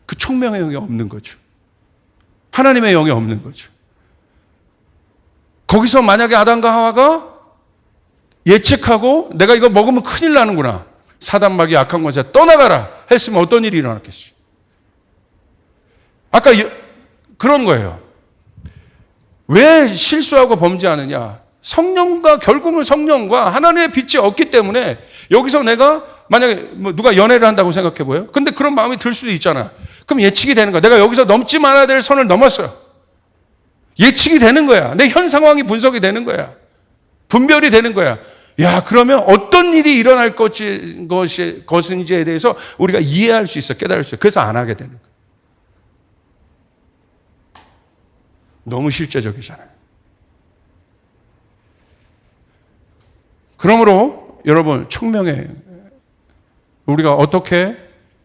그 총명의 영이 없는 거죠. 하나님의 영이 없는 거죠. 거기서 만약에 아담과 하와가 예측하고 내가 이거 먹으면 큰일 나는구나, 사단마귀 악한 권세 떠나가라 했으면 어떤 일이 일어났겠어요? 아까 그런 거예요. 왜 실수하고 범죄하느냐? 결국은 성령과 하나님의 빛이 없기 때문에 여기서 내가 만약에 누가 연애를 한다고 생각해 보여요? 근데 그런 마음이 들 수도 있잖아. 그럼 예측이 되는 거야. 내가 여기서 넘지 말아야 될 선을 넘었어요. 예측이 되는 거야. 내 현 상황이 분석이 되는 거야. 분별이 되는 거야. 야, 그러면 어떤 일이 일어날 것인지에 대해서 우리가 이해할 수 있어, 깨달을 수 있어. 그래서 안 하게 되는 거야. 너무 실제적이잖아요. 그러므로 여러분, 총명에 우리가 어떻게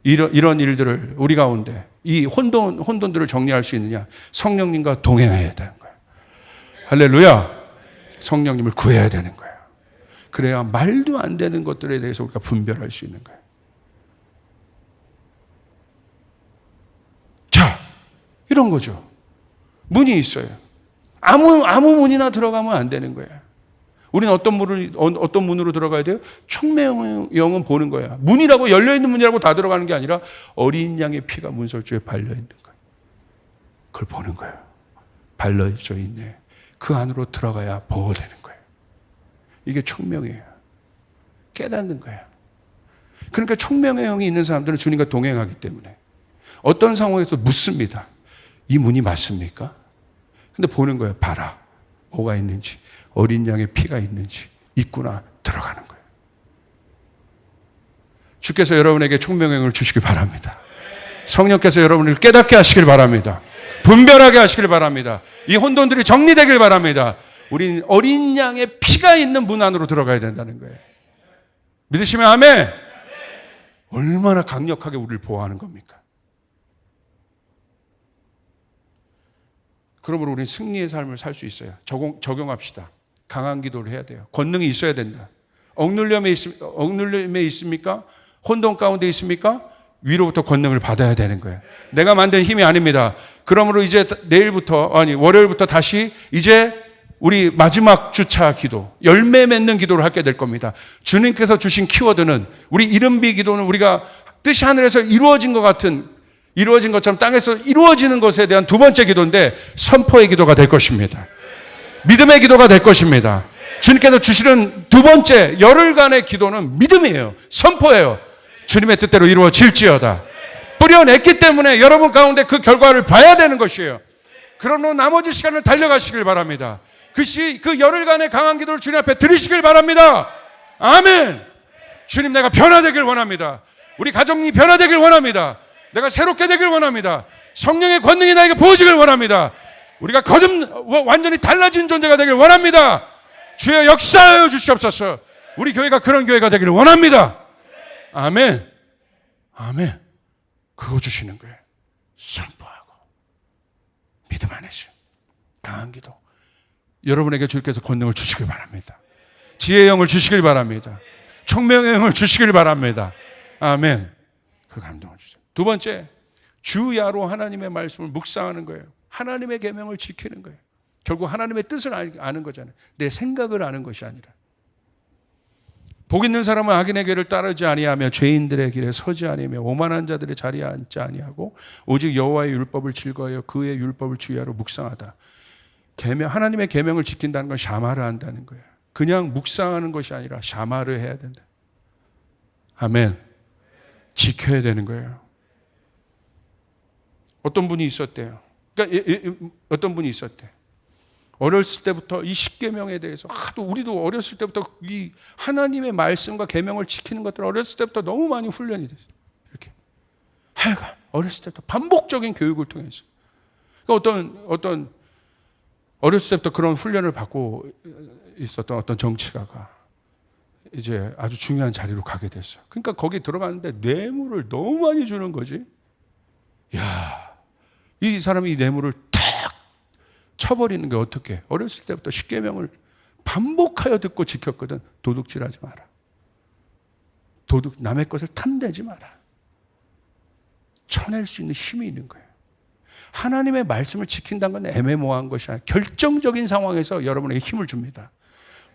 이런 일들을 우리 가운데 이 혼돈들을 정리할 수 있느냐? 성령님과 동행해야 되는 거예요. 할렐루야. 성령님을 구해야 되는 거예요. 그래야 말도 안 되는 것들에 대해서 우리가 분별할 수 있는 거예요. 자, 이런 거죠. 문이 있어요. 아무 문이나 들어가면 안 되는 거예요. 우리는 어떤 문으로 들어가야 돼요? 총명의 영은 보는 거야. 문이라고, 열려있는 문이라고 다 들어가는 게 아니라 어린 양의 피가 문설주에 발려있는 거예요. 그걸 보는 거예요. 발려져 있네. 그 안으로 들어가야 보호되는 거예요. 이게 총명이에요. 깨닫는 거예요. 그러니까 총명의 영이 있는 사람들은 주님과 동행하기 때문에 어떤 상황에서 묻습니다. 이 문이 맞습니까? 근데 보는 거예요. 봐라. 뭐가 있는지. 어린 양의 피가 있는지. 있구나. 들어가는 거예요. 주께서 여러분에게 총명의 영을 주시길 바랍니다. 성령께서 여러분을 깨닫게 하시길 바랍니다. 분별하게 하시길 바랍니다. 이 혼돈들이 정리되길 바랍니다. 우리는 어린 양의 피가 있는 문 안으로 들어가야 된다는 거예요. 믿으시면 아멘. 얼마나 강력하게 우리를 보호하는 겁니까? 그러므로 우리는 승리의 삶을 살 수 있어요. 적용합시다. 강한 기도를 해야 돼요. 권능이 있어야 된다. 억눌림에 있습니까? 혼돈 가운데 있습니까? 위로부터 권능을 받아야 되는 거예요. 내가 만든 힘이 아닙니다. 그러므로 이제 월요일부터 다시 이제 우리 마지막 주차 기도, 열매 맺는 기도를 하게 될 겁니다. 주님께서 주신 키워드는 우리 이른비 기도는 우리가 뜻이 하늘에서 이루어진 것처럼 땅에서 이루어지는 것에 대한 두 번째 기도인데 선포의 기도가 될 것입니다. 믿음의 기도가 될 것입니다. 주님께서 주시는 두 번째 열흘간의 기도는 믿음이에요. 선포예요. 주님의 뜻대로 이루어질지어다. 뿌려냈기 때문에 여러분 가운데 그 결과를 봐야 되는 것이에요. 그러므로 나머지 시간을 달려가시길 바랍니다. 그 열흘간의 강한 기도를 주님 앞에 드리시길 바랍니다. 아멘. 주님, 내가 변화되길 원합니다. 우리 가정이 변화되길 원합니다. 내가 새롭게 되길 원합니다. 성령의 권능이 나에게 부어지길 원합니다. 우리가 완전히 달라진 존재가 되길 원합니다. 주여 역사하여 주시옵소서. 우리 교회가 그런 교회가 되기를 원합니다. 아멘. 아멘. 그거 주시는 거예요. 선포하고 믿음 안에서 강한 기도. 여러분에게 주께서 권능을 주시길 바랍니다. 지혜의 영을 주시길 바랍니다. 총명의 영을 주시길 바랍니다. 아멘. 그 감동을 주세요. 두 번째, 주야로 하나님의 말씀을 묵상하는 거예요. 하나님의 계명을 지키는 거예요. 결국 하나님의 뜻을 아는 거잖아요. 내 생각을 아는 것이 아니라. 복 있는 사람은 악인의 길을 따르지 아니하며 죄인들의 길에 서지 아니하며 오만한 자들의 자리에 앉지 아니하고 오직 여호와의 율법을 즐거워하여 그의 율법을 주야로 묵상하다. 하나님의 계명을 지킨다는 건 샤마를 한다는 거예요. 그냥 묵상하는 것이 아니라 샤마를 해야 된다. 아멘. 지켜야 되는 거예요. 어떤 분이 있었대요. 어떤 분이 있었대. 어렸을 때부터 이 십계명에 대해서 하도 우리도 어렸을 때부터 이 하나님의 말씀과 계명을 지키는 것들 어렸을 때부터 너무 많이 훈련이 됐어요. 이렇게 하여간 어렸을 때부터 반복적인 교육을 통해서 어떤 어렸을 때부터 그런 훈련을 받고 있었던 어떤 정치가가 이제 아주 중요한 자리로 가게 됐어요. 그러니까 거기 들어갔는데 뇌물을 너무 많이 주는 거지. 야, 이 사람이 이 뇌물을 쳐버리는 게 어떻게? 어렸을 때부터 십계명을 반복하여 듣고 지켰거든. 도둑질하지 마라. 남의 것을 탐내지 마라. 쳐낼 수 있는 힘이 있는 거예요. 하나님의 말씀을 지킨다는 건 애매모호한 것이 아니라 결정적인 상황에서 여러분에게 힘을 줍니다.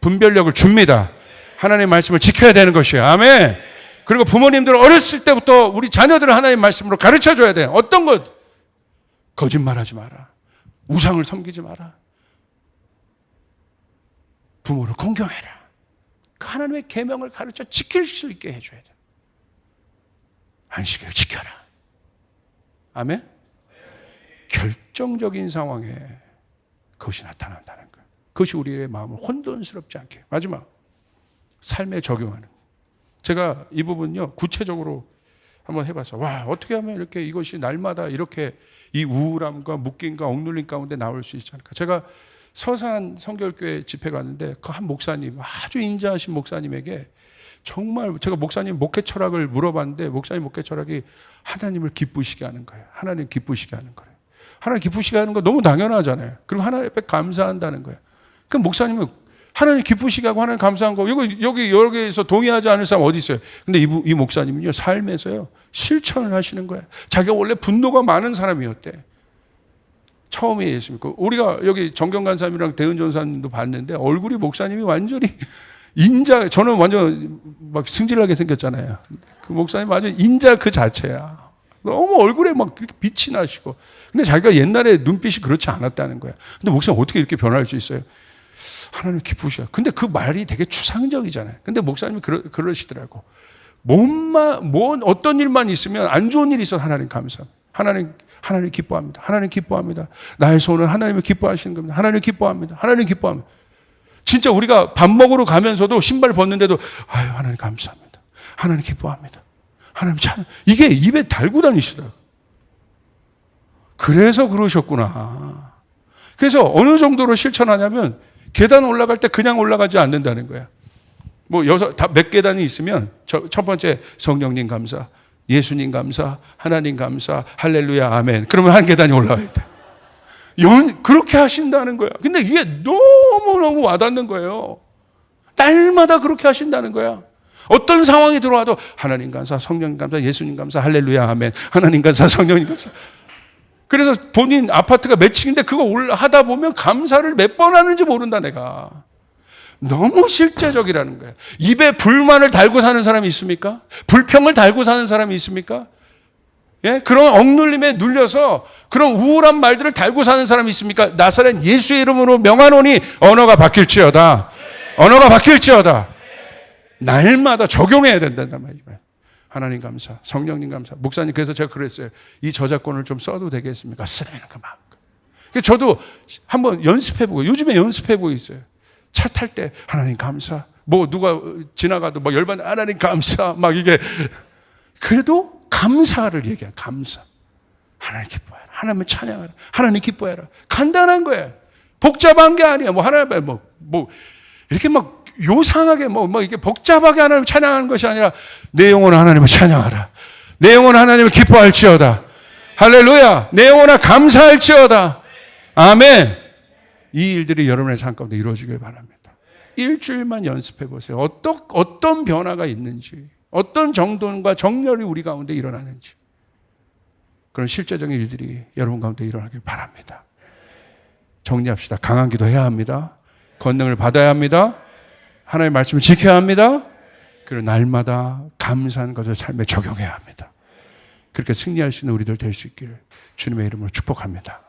분별력을 줍니다. 하나님의 말씀을 지켜야 되는 것이에요. 아멘. 그리고 부모님들은 어렸을 때부터 우리 자녀들을 하나님의 말씀으로 가르쳐줘야 돼요. 어떤 것? 거짓말하지 마라. 우상을 섬기지 마라. 부모를 공경해라. 하나님의 계명을 가르쳐 지킬 수 있게 해줘야 돼. 안식일을 지켜라. 아멘. 결정적인 상황에 그것이 나타난다는 거예요. 그것이 우리의 마음을 혼돈스럽지 않게. 마지막, 삶에 적용하는. 제가 이 부분요 구체적으로 한번 해봤어요. 와, 어떻게 하면 이렇게 이것이 날마다 이렇게 이 우울함과 묶임과 억눌림 가운데 나올 수 있지 않을까. 제가 서산 성결교회 집회 갔는데 그 한 목사님, 아주 인자하신 목사님에게 정말 제가 목사님 목회 철학을 물어봤는데 목사님 목회 철학이 하나님을 기쁘시게 하는 거예요. 하나님 기쁘시게 하는 거예요. 하나님 기쁘시게 하는 거 너무 당연하잖아요. 그리고 하나님 앞에 감사한다는 거예요. 그 목사님은 하나님 기쁘시게 하고 하나님 감사한 거 여기에서 동의하지 않을 사람 어디 있어요? 근데 이 목사님은요 삶에서요 실천을 하시는 거예요. 자기가 원래 분노가 많은 사람이었대. 처음에 예수님과 우리가 여기 정경 간사님이랑 대은 전사님도 봤는데 얼굴이 목사님이 완전히 인자, 저는 완전 막 승질나게 생겼잖아요. 그 목사님 아주 인자 그 자체야. 너무 얼굴에 막 빛이 나시고. 근데 자기가 옛날에 눈빛이 그렇지 않았다는 거야. 근데 목사님 어떻게 이렇게 변할 수 있어요? 하나님 기쁘셔. 근데 그 말이 되게 추상적이잖아요. 근데 목사님이 그러시더라고. 어떤 일만 있으면 안 좋은 일이 있어도 하나님 감사합니다. 하나님 기뻐합니다. 하나님 기뻐합니다. 나의 소원은 하나님을 기뻐하시는 겁니다. 하나님 기뻐합니다. 하나님 기뻐합니다. 진짜 우리가 밥 먹으러 가면서도 신발 벗는데도 아유 하나님 감사합니다. 하나님 기뻐합니다. 하나님 참 이게 입에 달고 다니시더라고요. 그래서 그러셨구나. 그래서 어느 정도로 실천하냐면 계단 올라갈 때 그냥 올라가지 않는다는 거야. 몇 계단이 있으면 첫 번째 성령님 감사, 예수님 감사, 하나님 감사, 할렐루야, 아멘. 그러면 한 계단이 올라가야 돼. 그렇게 하신다는 거야. 근데 이게 너무너무 와닿는 거예요. 날마다 그렇게 하신다는 거야. 어떤 상황이 들어와도 하나님 감사, 성령 감사, 예수님 감사, 할렐루야 아멘. 하나님 감사, 성령님 감사. 그래서 본인 아파트가 몇 층인데 그거 하다 보면 감사를 몇 번 하는지 모른다 내가. 너무 실제적이라는 거예요. 입에 불만을 달고 사는 사람이 있습니까? 불평을 달고 사는 사람이 있습니까? 예? 그런 억눌림에 눌려서 그런 우울한 말들을 달고 사는 사람이 있습니까? 나사렛 예수의 이름으로 명하노니 언어가 바뀔지어다. 언어가 바뀔지어다. 날마다 적용해야 된단 말이에요. 하나님 감사, 성령님 감사. 목사님 그래서 제가 그랬어요. 이 저작권을 좀 써도 되겠습니까? 쓰라는 그 마음. 저도 한번 연습해보고 요즘에 연습해보고 있어요. 차 탈 때 하나님 감사. 뭐 누가 지나가도 막 열받는 하나님 감사. 막 이게 그래도 감사를 얘기해. 감사. 하나님 기뻐해라. 하나님을 찬양하라. 하나님 기뻐해라. 간단한 거예요. 복잡한 게 아니야. 뭐 하나님 뭐 이렇게 막 요상하게 뭐 이렇게 복잡하게 하나님을 찬양하는 것이 아니라 내 영혼은 하나님을 찬양하라. 내 영혼은 하나님을 기뻐할지어다. 할렐루야. 내 영혼은 감사할지어다. 아멘. 이 일들이 여러분의 삶 가운데 이루어지길 바랍니다. 일주일만 연습해 보세요. 어떤 변화가 있는지, 어떤 정돈과 정렬이 우리 가운데 일어나는지, 그런 실제적인 일들이 여러분 가운데 일어나길 바랍니다. 정리합시다. 강한 기도 해야 합니다. 권능을 받아야 합니다. 하나님의 말씀을 지켜야 합니다. 그리고 날마다 감사한 것을 삶에 적용해야 합니다. 그렇게 승리할 수 있는 우리들 될 수 있기를 주님의 이름으로 축복합니다.